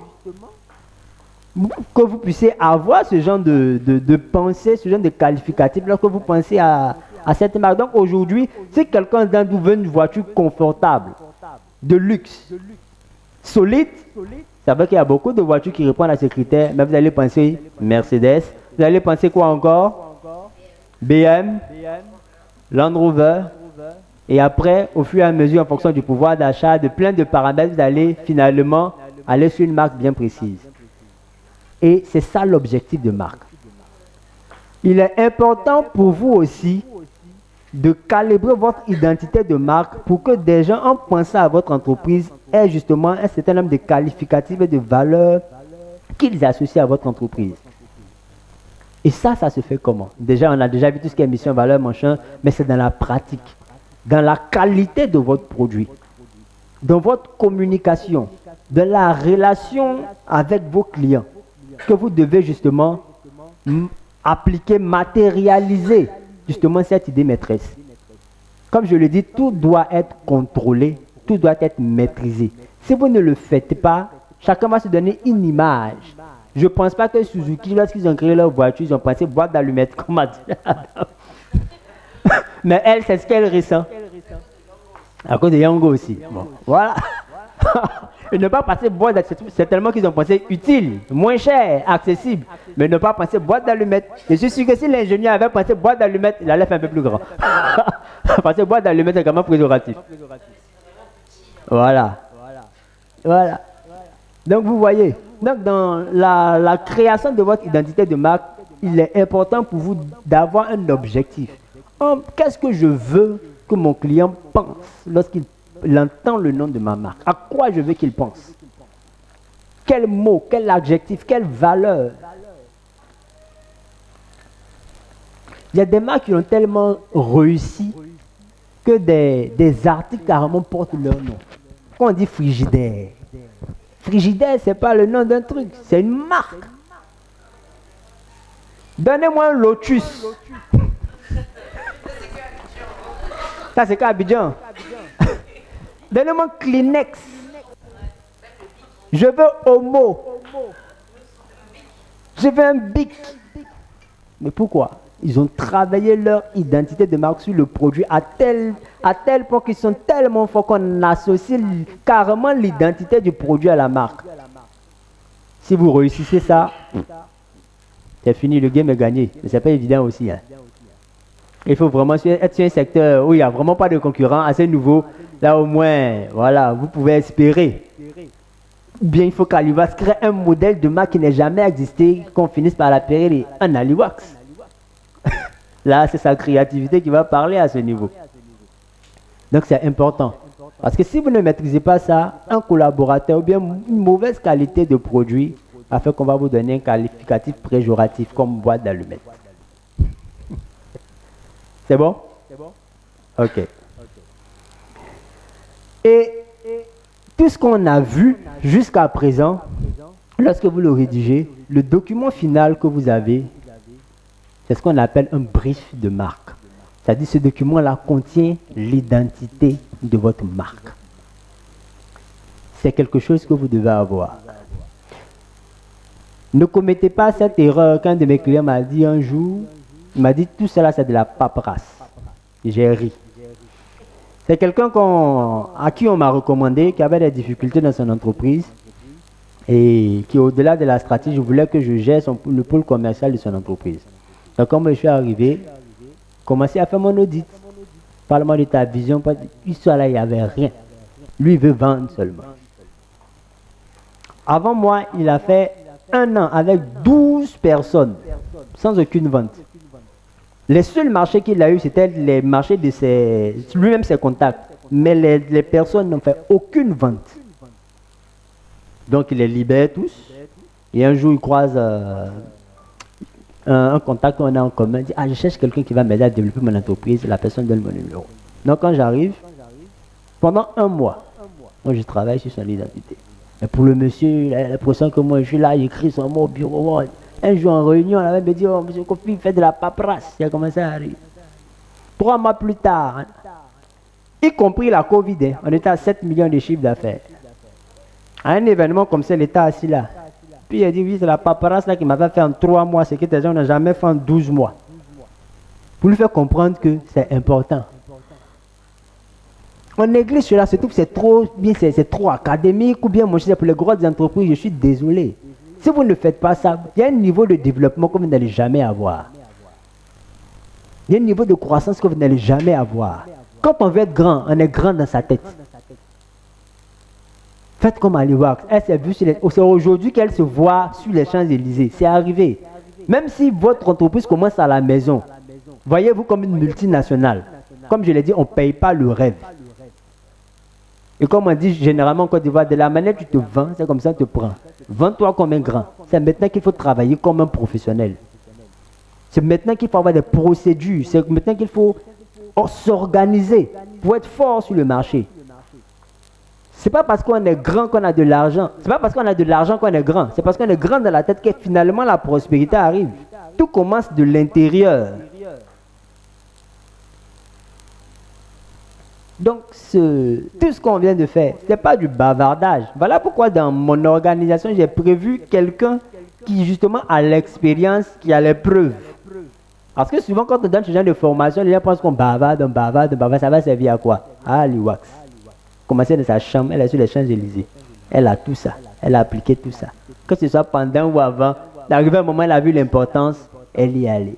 que vous puissiez avoir ce genre de pensée, ce genre de qualificatif lorsque vous pensez à cette marque. Donc aujourd'hui, si quelqu'un d'entre vous veut une voiture confortable, de luxe, solide, ça veut qu'il y a beaucoup de voitures qui répondent à ces critères, mais vous allez penser Mercedes, vous allez penser quoi encore? BM, Land Rover, et après, au fur et à mesure, en fonction du pouvoir d'achat, de plein de paramètres, vous allez finalement aller sur une marque bien précise. Et c'est ça l'objectif de marque. Il est important pour vous aussi de calibrer votre identité de marque pour que des gens, en pensant à votre entreprise, aient justement un certain nombre de qualificatifs et de valeurs qu'ils associent à votre entreprise. Et ça se fait comment? Déjà, on a déjà vu tout ce qui est mission, valeur, machin, mais c'est dans la pratique, dans la qualité de votre produit. dans votre communication, dans la relation avec vos clients, que vous devez justement appliquer, matérialiser justement cette idée maîtresse. Comme je le dis, tout doit être contrôlé, tout doit être maîtrisé. Si vous ne le faites pas, chacun va se donner une image. Je ne pense pas que Suzuki, lorsqu'ils ont créé leur voiture, ils ont pensé boîte d'allumettes, comme a dit Adam. Mais elle, c'est ce qu'elle ressent. À cause de Yango aussi. Bon, voilà. Ils n'ont pas pensé boîte d'allumettes, c'est tellement qu'ils ont pensé utile, moins cher, accessible. Mais ils n'ont pas pensé boîte d'allumettes. Je suis sûr que si l'ingénieur avait pensé boîte d'allumettes, il allait faire un peu plus grand. Parce que boîte d'allumettes, c'est quand même préservatif. Voilà. Voilà. Donc vous voyez, donc dans la création de votre identité de marque, il est important pour vous d'avoir un objectif. Qu'est-ce que je veux que mon client pense lorsqu'il entend le nom de ma marque? À quoi je veux qu'il pense? Quel mot, quel adjectif, quelle valeur? Il y a des marques qui ont tellement réussi que des articles carrément portent leur nom. Quand on dit Frigidaire, Frigidaire, ce n'est pas le nom d'un truc, c'est une marque. Donnez-moi un Lotus. Ça, c'est qu'à Abidjan. Donnez-moi un Kleenex. Je veux Omo. Je veux un Bic. Mais pourquoi? Ils ont travaillé leur identité de marque sur le produit à tel point qu'ils sont tellement forts qu'on associe carrément l'identité du produit à la marque. Si vous réussissez ça, c'est fini, le game est gagné. Mais ce n'est pas évident aussi. Hein. Il faut vraiment être sur un secteur où il n'y a vraiment pas de concurrent assez nouveau. Là au moins, voilà, vous pouvez espérer. Bien, il faut qu'Aliwax crée un modèle de marque qui n'ait jamais existé, qu'on finisse par l'appeler un Aliwax. Là, c'est sa créativité qui va parler à ce niveau. Donc, c'est important. Parce que si vous ne maîtrisez pas ça, un collaborateur ou bien une mauvaise qualité de produit a fait qu'on va vous donner un qualificatif péjoratif comme boîte d'allumettes. C'est bon? Ok. Et tout ce qu'on a vu jusqu'à présent, lorsque vous le rédigez, le document final que vous avez, c'est ce qu'on appelle un brief de marque. C'est-à-dire ce document-là contient l'identité de votre marque. C'est quelque chose que vous devez avoir. Ne commettez pas cette erreur qu'un de mes clients m'a dit un jour. Il m'a dit tout cela c'est de la paperasse. J'ai ri. C'est quelqu'un à qui on m'a recommandé, qui avait des difficultés dans son entreprise et qui au-delà de la stratégie, voulait que je gère le pôle commercial de son entreprise. Donc, quand je suis arrivé, commencé à faire mon audit. Parle-moi de ta vision. Histoire là, il n'y avait rien. Lui, il veut vendre seulement. Avant moi, il a fait 1 an avec 12 personnes, sans aucune vente. Les seuls marchés qu'il a eu, c'était les marchés de lui-même ses contacts. Mais les personnes n'ont fait aucune vente. Donc, il les libère tous. Et un jour, il croise un contact qu'on a en commun, dit, je cherche quelqu'un qui va m'aider à développer mon entreprise, la personne donne mon numéro. Donc quand j'arrive, pendant 1 mois, moi je travaille sur son identité. Mais pour le monsieur, il a l'impression que moi je suis là, j'écris son mot au bureau. Un jour en réunion, on avait me dit, oh monsieur Kofi, fait de la paperasse. Il a commencé à arriver. 3 mois plus tard, y compris la Covid, on était à 7 millions de chiffres d'affaires. À un événement comme ça, l'État assis là. Puis il a dit, oui, c'est la paperasse là qui m'avait fait en 3 mois, ce que des gens n'ont jamais fait en 12 mois. Pour lui faire comprendre que c'est important. On néglige cela, surtout que c'est trop bien, c'est trop académique, ou bien moi je sais pour les grosses entreprises, je suis désolé. Si vous ne faites pas ça, il y a un niveau de développement que vous n'allez jamais avoir. Il y a un niveau de croissance que vous n'allez jamais avoir. Quand on veut être grand, on est grand dans sa tête. Faites comme Aliwax. Elle s'est vue c'est aujourd'hui qu'elle se voit sur les Champs-Élysées. C'est arrivé. Même si votre entreprise commence à la maison, voyez-vous comme une multinationale. Comme je l'ai dit, on ne paye pas le rêve. Et comme on dit généralement en Côte d'Ivoire, de la manière que tu te vends, c'est comme ça que tu te prends. Vends-toi comme un grand. C'est maintenant qu'il faut travailler comme un professionnel. C'est maintenant qu'il faut avoir des procédures. C'est maintenant qu'il faut s'organiser pour être fort sur le marché. C'est pas parce qu'on est grand qu'on a de l'argent. C'est pas parce qu'on a de l'argent qu'on est grand. C'est parce qu'on est grand dans la tête que finalement la prospérité arrive. Tout commence de l'intérieur. Donc, tout ce qu'on vient de faire, ce n'est pas du bavardage. Voilà pourquoi dans mon organisation, j'ai prévu quelqu'un qui justement a l'expérience, qui a les preuves. Parce que souvent, quand on donne ce genre de formation, les gens pensent qu'on bavarde, ça va servir à quoi? Ah, l'IWAX. Commencer dans sa chambre, elle est sur les Champs-Élysées. Elle a tout ça, elle a appliqué tout ça. Que ce soit pendant ou avant, d'arriver à un moment, elle a vu l'importance, elle y est allée.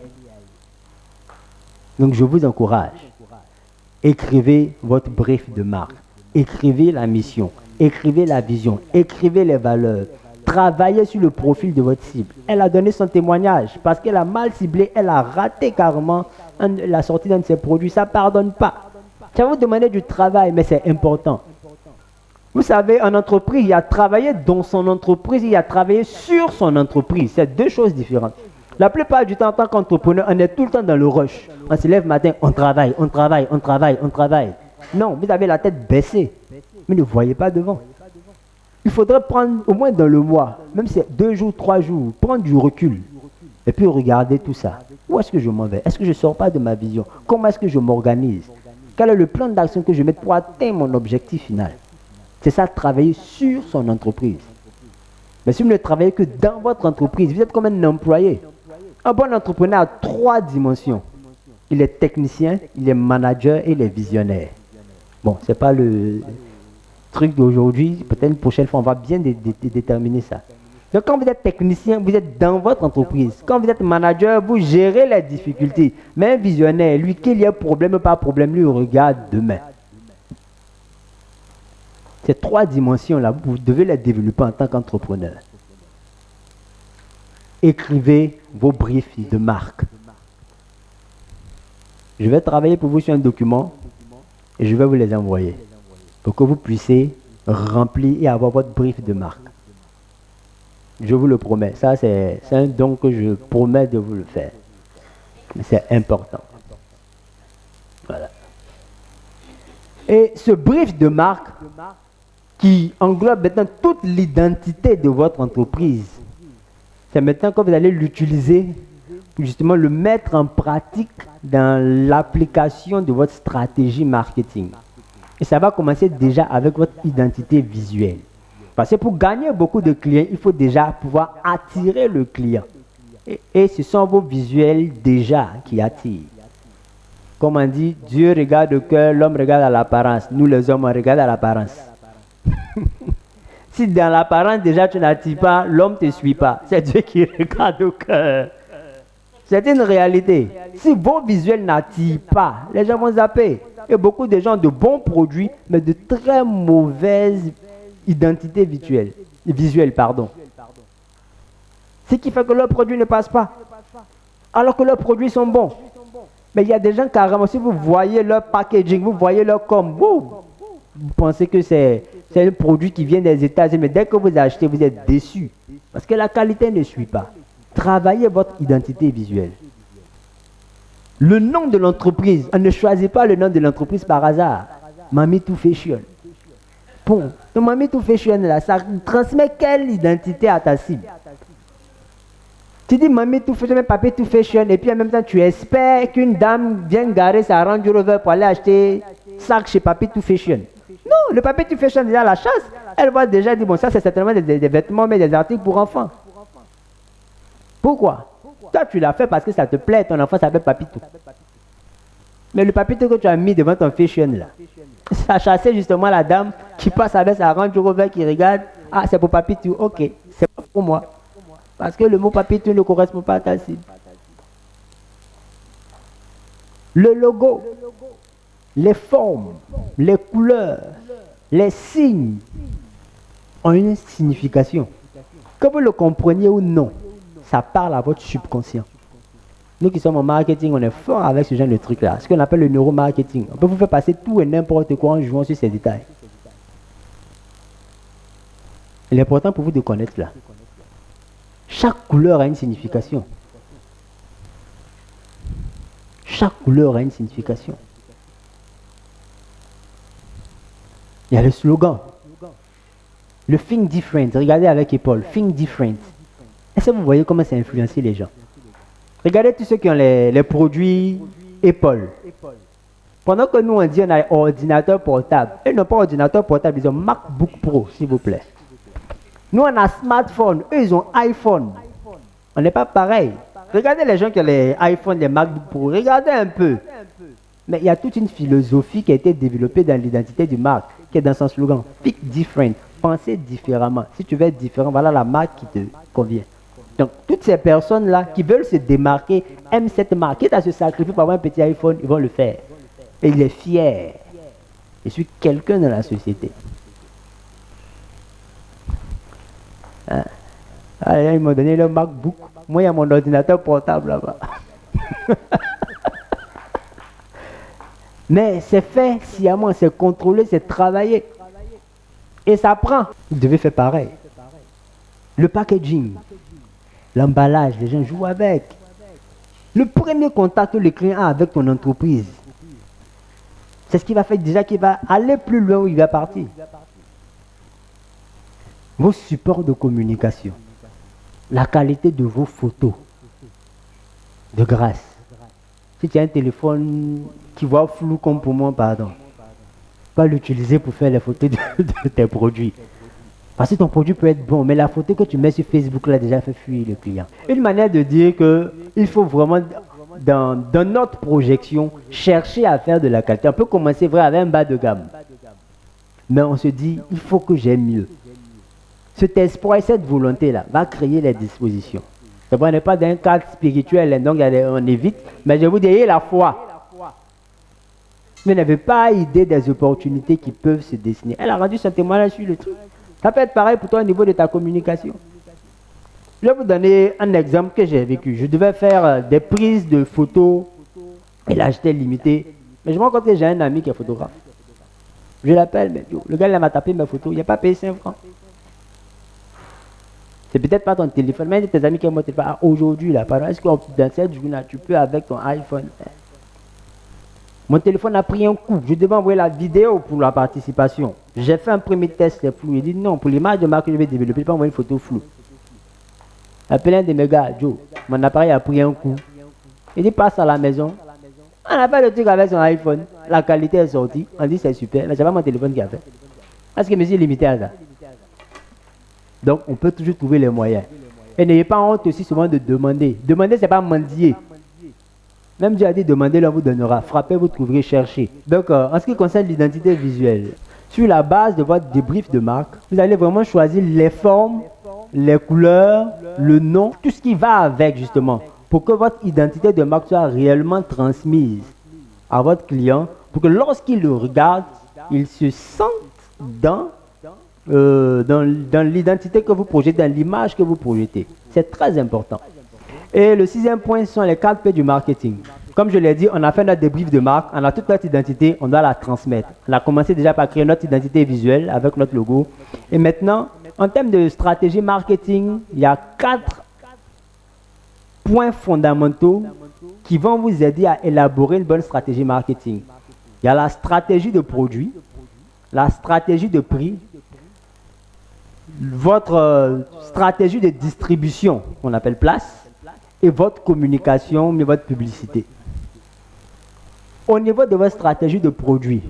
Donc, je vous encourage. Écrivez votre brief de marque. Écrivez la mission. Écrivez la vision. Écrivez les valeurs. Travaillez sur le profil de votre cible. Elle a donné son témoignage parce qu'elle a mal ciblé. Elle a raté carrément la sortie d'un de ses produits. Ça ne pardonne pas. Ça va vous demander du travail, mais c'est important. Vous savez, en entreprise, il y a travaillé dans son entreprise, il y a travaillé sur son entreprise. C'est deux choses différentes. La plupart du temps, en tant qu'entrepreneur, on est tout le temps dans le rush. On se lève le matin, on travaille. Non, vous avez la tête baissée, mais ne voyez pas devant. Il faudrait prendre, au moins dans le mois, même si c'est 2 jours, 3 jours, prendre du recul. Et puis regarder tout ça. Où est-ce que je m'en vais? Est-ce que je ne sors pas de ma vision? Comment est-ce que je m'organise? Quel est le plan d'action que je mets pour atteindre mon objectif final? C'est ça, travailler sur son entreprise. Mais si vous ne travaillez que dans votre entreprise, vous êtes comme un employé. Un bon entrepreneur a 3 dimensions. Il est technicien, il est manager et il est visionnaire. Bon, ce n'est pas le truc d'aujourd'hui. Peut-être une prochaine fois, on va bien déterminer ça. Donc, quand vous êtes technicien, vous êtes dans votre entreprise. Quand vous êtes manager, vous gérez les difficultés. Mais un visionnaire, lui, qu'il y ait problème ou pas problème, lui, regarde demain. Ces 3 dimensions-là, vous devez les développer en tant qu'entrepreneur. Écrivez vos briefs de marque. Je vais travailler pour vous sur un document et je vais vous les envoyer pour que vous puissiez remplir et avoir votre brief de marque. Je vous le promets. Ça, c'est un don que je promets de vous le faire. Mais c'est important. Voilà. Et ce brief de marque qui englobe maintenant toute l'identité de votre entreprise, c'est maintenant que vous allez l'utiliser pour justement le mettre en pratique dans l'application de votre stratégie marketing. Et ça va commencer déjà avec votre identité visuelle. Parce que pour gagner beaucoup de clients, il faut déjà pouvoir attirer le client. Et ce sont vos visuels déjà qui attirent. Comme on dit, Dieu regarde au cœur, l'homme regarde à l'apparence. Nous les hommes, on regarde à l'apparence. Si dans l'apparence déjà tu n'attires pas, l'homme ne te suit pas. C'est Dieu qui regarde au cœur. C'est une réalité. Si vos visuels n'attirent pas, les gens vont zapper. Et beaucoup de gens ont de bons produits, mais de très mauvaises identités visuelles. Ce qui fait que leurs produits ne passent pas. Alors que leurs produits sont bons. Mais il y a des gens carrément, si vous voyez leur packaging, vous voyez leur com, vous pensez que c'est un produit qui vient des États-Unis, mais dès que vous achetez, vous êtes déçu. Parce que la qualité ne suit pas. Travaillez votre identité visuelle. Le nom de l'entreprise, on ne choisit pas le nom de l'entreprise par hasard. Mami Too Fashion. Bon, le Mami Too Fashion là, ça transmet quelle identité à ta cible? Tu dis Mami Too Fashion, mais Papi Too Fashion, et puis en même temps tu espères qu'une dame vienne garer sa Range Rover pour aller acheter sac chez Papi Too Fashion. Non, le Papi Too Fashion est déjà à la chasse. Elle va déjà dire, bon, ça c'est certainement des vêtements, mais des articles pour enfants. Pourquoi? Toi, tu l'as fait parce que ça te plaît, ton enfant s'appelle Papito. Mais le Papito que tu as mis devant ton fashion là, ça a chassé justement la dame qui passe avec sa Range Rover qui regarde. Ah, c'est pour Papito, ok, c'est pas pour moi. Parce que le mot Papito ne correspond pas à ta cible. Le logo, les formes, les couleurs, les signes ont une signification. Que vous le compreniez ou non, ça parle à votre subconscient. Nous qui sommes en marketing, on est fort avec ce genre de truc-là. Ce qu'on appelle le neuromarketing. On peut vous faire passer tout et n'importe quoi en jouant sur ces détails. Il est important pour vous de connaître cela. Chaque couleur a une signification. Chaque couleur a une signification. Il y a le slogan. Le think different, regardez avec Apple, think different. Est-ce que vous voyez comment ça influence les gens? Regardez tous ceux qui ont les produits Apple. Pendant que nous on dit on a ordinateur portable, ils n'ont pas ordinateur portable, ils ont MacBook Pro, s'il vous plaît. Nous on a smartphone, eux ils ont iPhone. On n'est pas pareil. Regardez les gens qui ont les iPhones, les MacBook Pro, regardez un peu. Mais il y a toute une philosophie qui a été développée dans l'identité du marque, qui est dans son slogan, Think different, pensez différemment. Si tu veux être différent, voilà la marque qui te convient. Donc, toutes ces personnes-là qui veulent se démarquer aiment cette marque. Quitte à se sacrifier pour avoir un petit iPhone, ils vont le faire. Et il est fier. Je suis quelqu'un dans la société. Hein? Ils m'ont donné le MacBook. Moi, il y a mon ordinateur portable là-bas. Mais c'est fait sciemment, c'est contrôlé, c'est travaillé. Et ça prend. Vous devez faire pareil. Le packaging. L'emballage, les gens jouent avec. Le premier contact que le client a avec ton entreprise, c'est ce qui va faire déjà qu'il va aller plus loin où il va partir. Vos supports de communication, la qualité de vos photos, de grâce. Si tu as un téléphone qui voit flou comme pour moi, pardon, pas l'utiliser pour faire les photos de tes produits. Parce que ton produit peut être bon, mais la photo que tu mets sur Facebook là déjà fait fuir le client. Une manière de dire qu'il faut vraiment, dans notre projection, chercher à faire de la qualité. On peut commencer vrai avec un bas de gamme. Mais on se dit, il faut que j'aime mieux. Cet espoir et cette volonté-là va créer les dispositions. On n'est pas dans un cadre spirituel, donc on évite. Mais je vous dis, ayez la foi. Mais n'avez pas idée des opportunités qui peuvent se dessiner. Elle a rendu son témoignage sur le truc. Ça peut être pareil pour toi au niveau de ta communication. Je vais vous donner un exemple que j'ai vécu. Je devais faire des prises de photos et là j'étais limité. Mais je me rends compte que j'ai un ami qui est photographe. Je l'appelle, mais le gars il m'a tapé mes photos, il n'a pas payé 5 francs. C'est peut-être pas ton téléphone, mais tes amis qui ont mon téléphone. Ah, aujourd'hui, là, est-ce que dans cette journée, tu peux avec ton iPhone? Mon téléphone a pris un coup. Je devais envoyer la vidéo pour la participation. J'ai fait un premier test, c'est flou. Il dit non, pour l'image de marque que je vais développer, je ne peux pas envoyer une photo floue. Appelez un de mes gars, Joe, mon appareil a pris un coup. Il dit passe à la maison. On a fait le truc avec son iPhone. La qualité est sortie. On dit c'est super, mais c'est pas mon téléphone qui a fait. Parce que je me suis limité à ça. Donc on peut toujours trouver les moyens. Et n'ayez pas honte aussi souvent de demander. Demander, ce n'est pas mendier. Même Dieu a dit demander, l'on vous donnera. Frappez, vous trouverez, cherchez. Donc, en ce qui concerne l'identité visuelle, sur la base de votre débrief de marque, vous allez vraiment choisir les formes, les couleurs, le nom, tout ce qui va avec justement, pour que votre identité de marque soit réellement transmise à votre client, pour que lorsqu'il le regarde, il se sente dans l'identité que vous projetez, dans l'image que vous projetez. C'est très important. Et le 6e point, ce sont les 4 P du marketing. Comme je l'ai dit, on a fait notre débrief de marque, on a toute notre identité, on doit la transmettre. On a commencé déjà par créer notre identité visuelle avec notre logo. Et maintenant, en termes de stratégie marketing, il y a 4 points fondamentaux qui vont vous aider à élaborer une bonne stratégie marketing. Il y a la stratégie de produit, la stratégie de prix, votre stratégie de distribution, qu'on appelle place, et votre communication, mais votre publicité. Au niveau de votre stratégie de produit,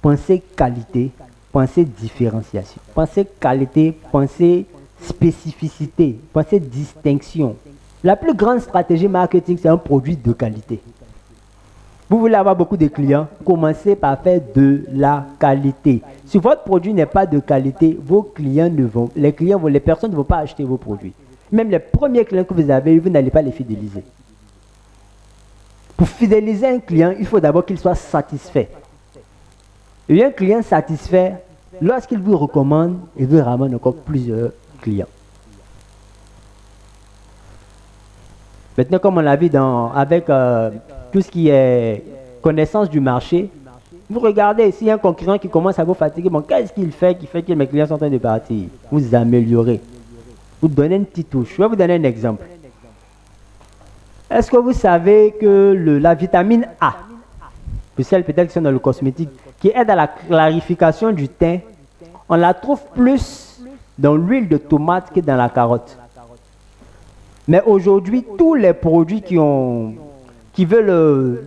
pensez qualité, pensez différenciation. Pensez qualité, pensez spécificité, pensez distinction. La plus grande stratégie marketing, c'est un produit de qualité. Vous voulez avoir beaucoup de clients, commencez par faire de la qualité. Si votre produit n'est pas de qualité, vos clients les personnes ne vont pas acheter vos produits. Même les premiers clients que vous avez, vous n'allez pas les fidéliser. Pour fidéliser un client, il faut d'abord qu'il soit satisfait. Et un client satisfait, lorsqu'il vous recommande, il vous ramène encore plusieurs clients. Maintenant, comme on l'a vu avec tout ce qui est connaissance du marché, vous regardez, s'il y a un concurrent qui commence à vous fatiguer, bon, qu'est-ce qu'il fait qui fait que mes clients sont en train de partir? Vous améliorez. Vous donnez une petite touche. Je vais vous donner un exemple. Est-ce que vous savez que la vitamine A, celle peut-être qui sont dans le cosmétique, qui aide à la clarification du teint, on la trouve plus dans l'huile de tomate que dans la carotte. Mais aujourd'hui, tous les produits qui veulent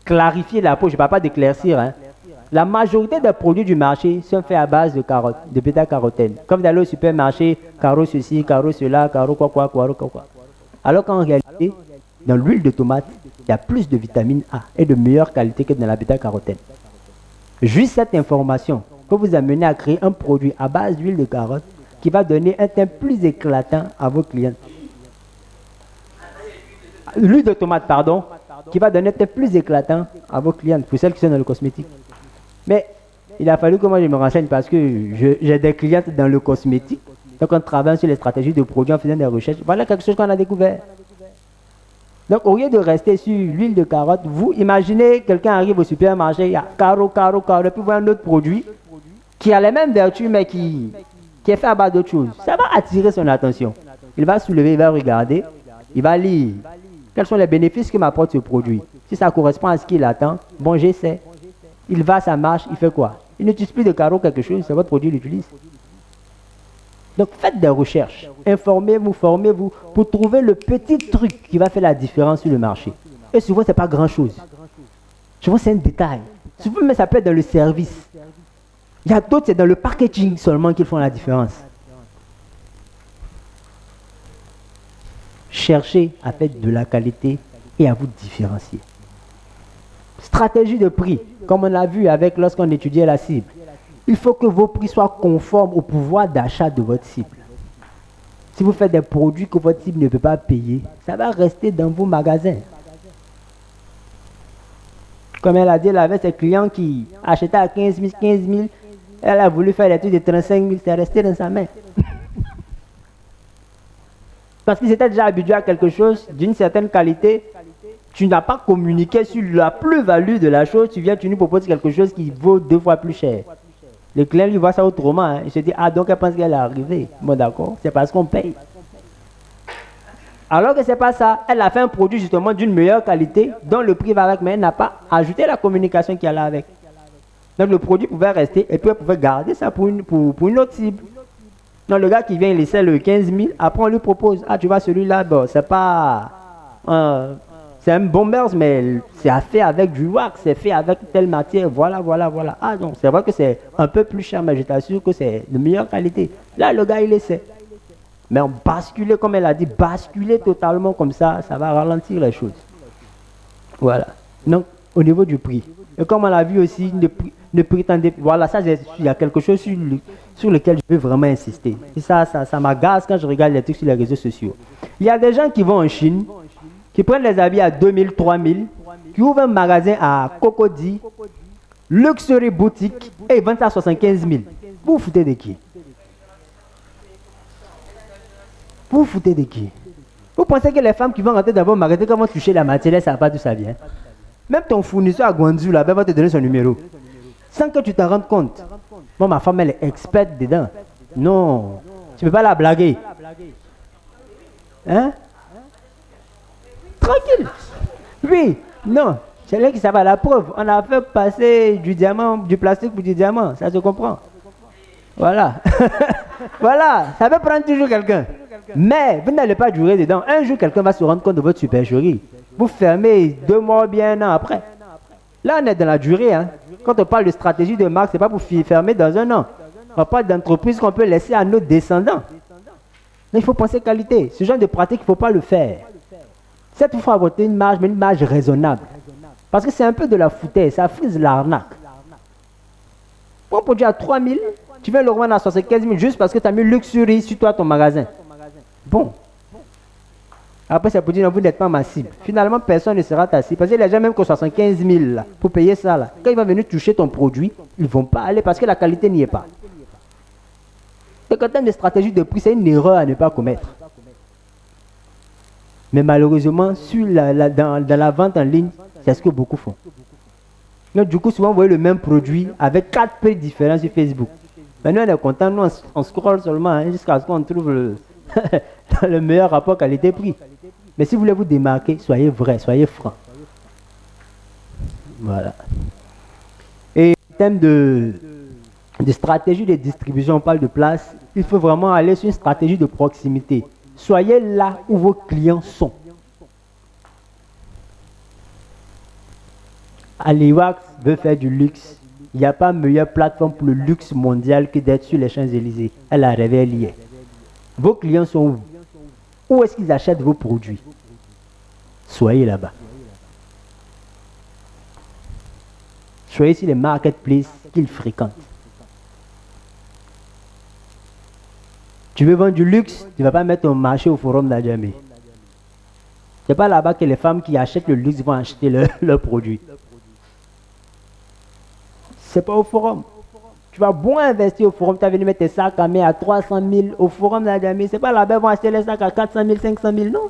clarifier la peau, je ne parle pas d'éclaircir, hein. La majorité des produits du marché sont faits à base de carottes, de bêta-carotène. Comme d'aller au supermarché, carreau ceci, carreau cela, carreau quoi. Alors qu'en réalité, dans l'huile de tomate, il y a plus de vitamine A et de meilleure qualité que dans la bêta-carotène. Juste cette information peut vous amener à créer un produit à base d'huile de carotte qui va donner un teint plus éclatant à vos clients. L'huile de tomate, pardon, qui va donner un teint plus éclatant à vos clients, pour celles qui sont dans le cosmétique. Mais il a fallu que moi je me renseigne parce que j'ai des clientes dans le cosmétique. Donc on travaille sur les stratégies de produits en faisant des recherches. Voilà quelque chose qu'on a découvert. Donc au lieu de rester sur l'huile de carotte, vous imaginez quelqu'un arrive au supermarché, il y a carreau, et puis voit un autre produit qui a les mêmes vertus mais qui est fait à base d'autres choses. Ça va attirer son attention. Il va soulever, il va regarder, il va lire quels sont les bénéfices que m'apporte ce produit. Si ça correspond à ce qu'il attend, bon j'essaie. Il va, ça marche, il fait quoi? Il n'utilise plus de carreau quelque chose, c'est votre produit, il l'utilise. Donc faites des recherches, informez-vous, formez-vous pour trouver le petit truc qui va faire la différence sur le marché. Et souvent, ce n'est pas grand-chose. Souvent, c'est un détail. Souvent, mais ça peut être dans le service. Il y a d'autres, c'est dans le packaging seulement qu'ils font la différence. Cherchez à faire de la qualité et à vous différencier. Stratégie de prix, comme on l'a vu lorsqu'on étudiait la cible. Il faut que vos prix soient conformes au pouvoir d'achat de votre cible. Si vous faites des produits que votre cible ne peut pas payer, ça va rester dans vos magasins. Comme elle a dit, elle avait ses clients qui achetaient à 15 000, elle a voulu faire des trucs de 35 000, c'est resté dans sa main. Parce qu'ils étaient déjà habitués à quelque chose d'une certaine qualité. Tu n'as pas communiqué sur la plus-value de la chose, tu nous proposes quelque chose qui vaut 2 fois plus cher. Le client lui voit ça autrement, hein. Il se dit, ah donc elle pense qu'elle est arrivée. Bon d'accord, c'est parce qu'on paye. Alors que ce n'est pas ça, elle a fait un produit justement d'une meilleure qualité, dont le prix va avec, mais elle n'a pas ajouté la communication qu'il y a là avec. Donc le produit pouvait rester et puis elle pouvait garder ça pour une autre cible. Donc le gars qui vient, il essaie le 15 000, après on lui propose, ah tu vois celui-là, bon, c'est pas... c'est un bon mers, mais c'est fait avec du wax, c'est fait avec telle matière, voilà. Ah donc c'est vrai que c'est un peu plus cher, mais je t'assure que c'est de meilleure qualité. Là, le gars, il essaie. Mais on basculer, comme elle a dit, basculer totalement comme ça va ralentir les choses. Voilà. Donc, au niveau du prix. Et comme on l'a vu aussi, ne prétendez... Voilà, ça, il y a quelque chose sur lequel je veux vraiment insister. Et ça m'agace quand je regarde les trucs sur les réseaux sociaux. Il y a des gens qui vont en Chine, qui prennent les habits à 2 000, 3 000, qui ouvrent un magasin à Cocody, Luxury Boutique, et ils vendent ça à 75 000. Vous vous foutez de qui? Vous vous foutez de qui? Vous pensez que les femmes qui vont rentrer dans vos magasins, quand vont toucher la matière, elles ne savent pas d'où ça vient? Même ton fournisseur à Guangzhou, là, va te donner son numéro. Sans que tu t'en rendes compte. Moi, ma femme, elle est experte dedans. Non, tu ne peux pas la blaguer. Hein? Tranquille. Oui, non. C'est là que ça va. La preuve, on a fait passer du diamant, du plastique pour du diamant. Ça se comprend. Voilà. Voilà. Ça peut prendre toujours quelqu'un. Mais vous n'allez pas durer dedans. Un jour, quelqu'un va se rendre compte de votre supercherie. Vous fermez 2 mois, bien un an après. Là, on est dans la durée. Hein. Quand on parle de stratégie de marque, ce n'est pas pour fermer dans un an. On parle d'entreprise qu'on peut laisser à nos descendants. Mais il faut penser qualité. Ce genre de pratique, il ne faut pas le faire. Cette fois, apporter une marge, mais une marge raisonnable. Parce que c'est un peu de la foutaise, ça frise l'arnaque. Pour un produit à 3 000, tu veux le revendre à 75 000 juste parce que tu as mis luxury sur toi, ton magasin. Bon. Après, c'est pour dire, non, vous n'êtes pas ma cible. Finalement, personne ne sera ta cible. Parce que les gens, même que 75 000 là, pour payer ça, là, quand ils vont venir toucher ton produit, ils ne vont pas aller parce que la qualité n'y est pas. Donc, en termes de stratégie de prix, c'est une erreur à ne pas commettre. Mais malheureusement, dans la vente en ligne, c'est ce que beaucoup font. Donc, du coup, souvent, vous voyez le même produit avec 4 prix différents sur Facebook. Mais nous, on est content, nous, on scrolle seulement hein, jusqu'à ce qu'on trouve le meilleur rapport qualité-prix. Mais si vous voulez vous démarquer, soyez vrai, soyez franc. Voilà. Et en termes de stratégie de distribution, on parle de place, il faut vraiment aller sur une stratégie de proximité. Soyez là où vos clients sont. Aliwax veut faire du luxe. Il n'y a pas meilleure plateforme pour le luxe mondial que d'être sur les Champs-Élysées. Elle a rêvé, elle y est. Vos clients sont où? Où est-ce qu'ils achètent vos produits? Soyez là-bas. Soyez sur les marketplaces qu'ils fréquentent. Tu veux vendre du luxe, tu ne vas pas mettre ton marché au forum d'Adjamé. Ce n'est pas là-bas que les femmes qui achètent le luxe vont acheter leurs produits. Ce n'est pas au forum. Tu vas bon investir au forum, tu as venu mettre tes sacs à main à 300 000 au forum d'Adjamé. Ce n'est pas là-bas qu'ils vont acheter les sacs à 400 000, 500 000, non.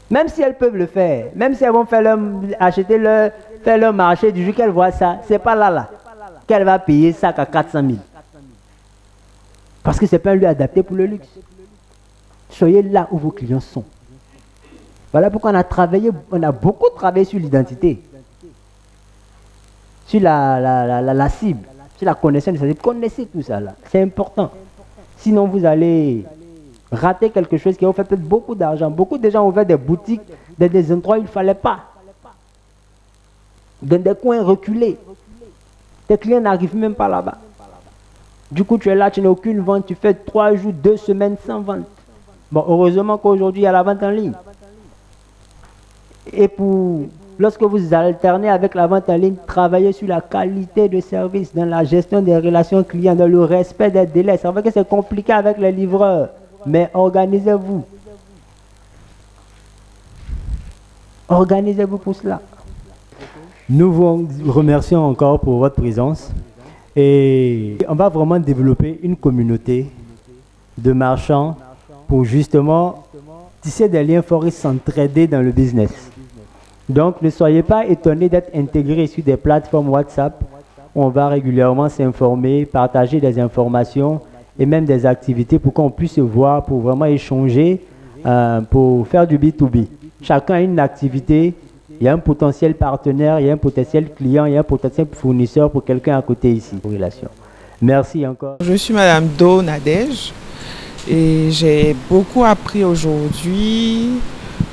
Même si elles peuvent le faire, même si elles vont faire leur marché du jour qu'elles voient ça, ce n'est pas là qu'elle va payer sac à 400 000. Parce que ce n'est pas un lieu adapté pour le luxe. Soyez là où vos clients sont. Voilà pourquoi on a beaucoup travaillé sur l'identité. Sur la cible, sur la connaissance de sa cible. Connaissez tout ça là. C'est important. Sinon vous allez rater quelque chose qui va vous faire peut-être beaucoup d'argent. Beaucoup de gens ont ouvert des boutiques dans des endroits où il ne fallait pas. Dans des coins reculés. Tes clients n'arrivent même pas là-bas. Du coup, tu es là, tu n'as aucune vente, tu fais 3 jours, 2 semaines sans vente. Bon, heureusement qu'aujourd'hui, il y a la vente en ligne. Et lorsque vous alternez avec la vente en ligne, travaillez sur la qualité de service, dans la gestion des relations clients, dans le respect des délais. C'est vrai que c'est compliqué avec les livreurs, mais organisez-vous. Organisez-vous pour cela. Nous vous remercions encore pour votre présence. Et on va vraiment développer une communauté de marchands pour justement tisser des liens forts et s'entraider dans le business. Donc ne soyez pas étonnés d'être intégrés sur des plateformes WhatsApp où on va régulièrement s'informer, partager des informations et même des activités pour qu'on puisse se voir, pour vraiment échanger, pour faire du B2B. Chacun a une activité. Il y a un potentiel partenaire, il y a un potentiel client, il y a un potentiel fournisseur pour quelqu'un à côté ici. Merci encore. Je suis Madame Do Nadège et j'ai beaucoup appris aujourd'hui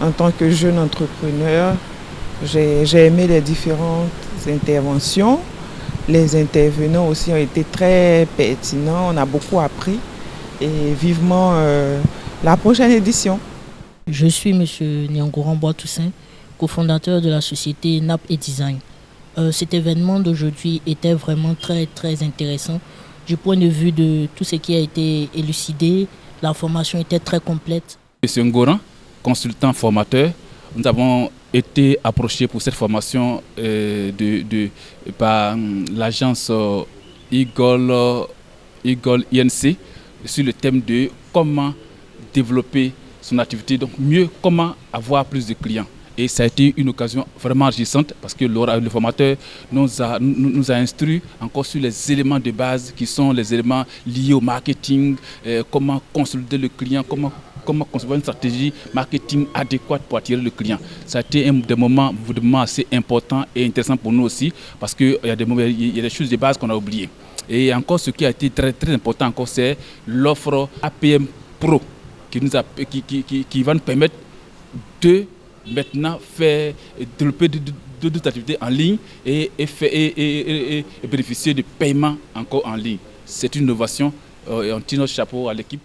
en tant que jeune entrepreneur. J'ai aimé les différentes interventions. Les intervenants aussi ont été très pertinents. On a beaucoup appris et vivement la prochaine édition. Je suis M. Nyangouran Bois-Toussaint, cofondateur de la société NAP et Design. Cet événement d'aujourd'hui était vraiment très très intéressant. Du point de vue de tout ce qui a été élucidé, l'information était très complète. Monsieur Ngoran, consultant formateur, nous avons été approchés pour cette formation par l'agence Eagle INC sur le thème de comment développer son activité, donc mieux comment avoir plus de clients. Et ça a été une occasion vraiment enrichissante parce que le formateur nous a instruit encore sur les éléments de base qui sont les éléments liés au marketing, comment consolider le client, comment concevoir une stratégie marketing adéquate pour attirer le client. Ça a été des moments assez importants et intéressants pour nous aussi parce qu'il y a des choses de base qu'on a oubliées. Et encore ce qui a été très, très important encore, c'est l'offre APM Pro qui va nous permettre de maintenant développer d'autres activités en ligne et bénéficier de paiements encore en ligne. C'est une innovation et on tire notre chapeau à l'équipe.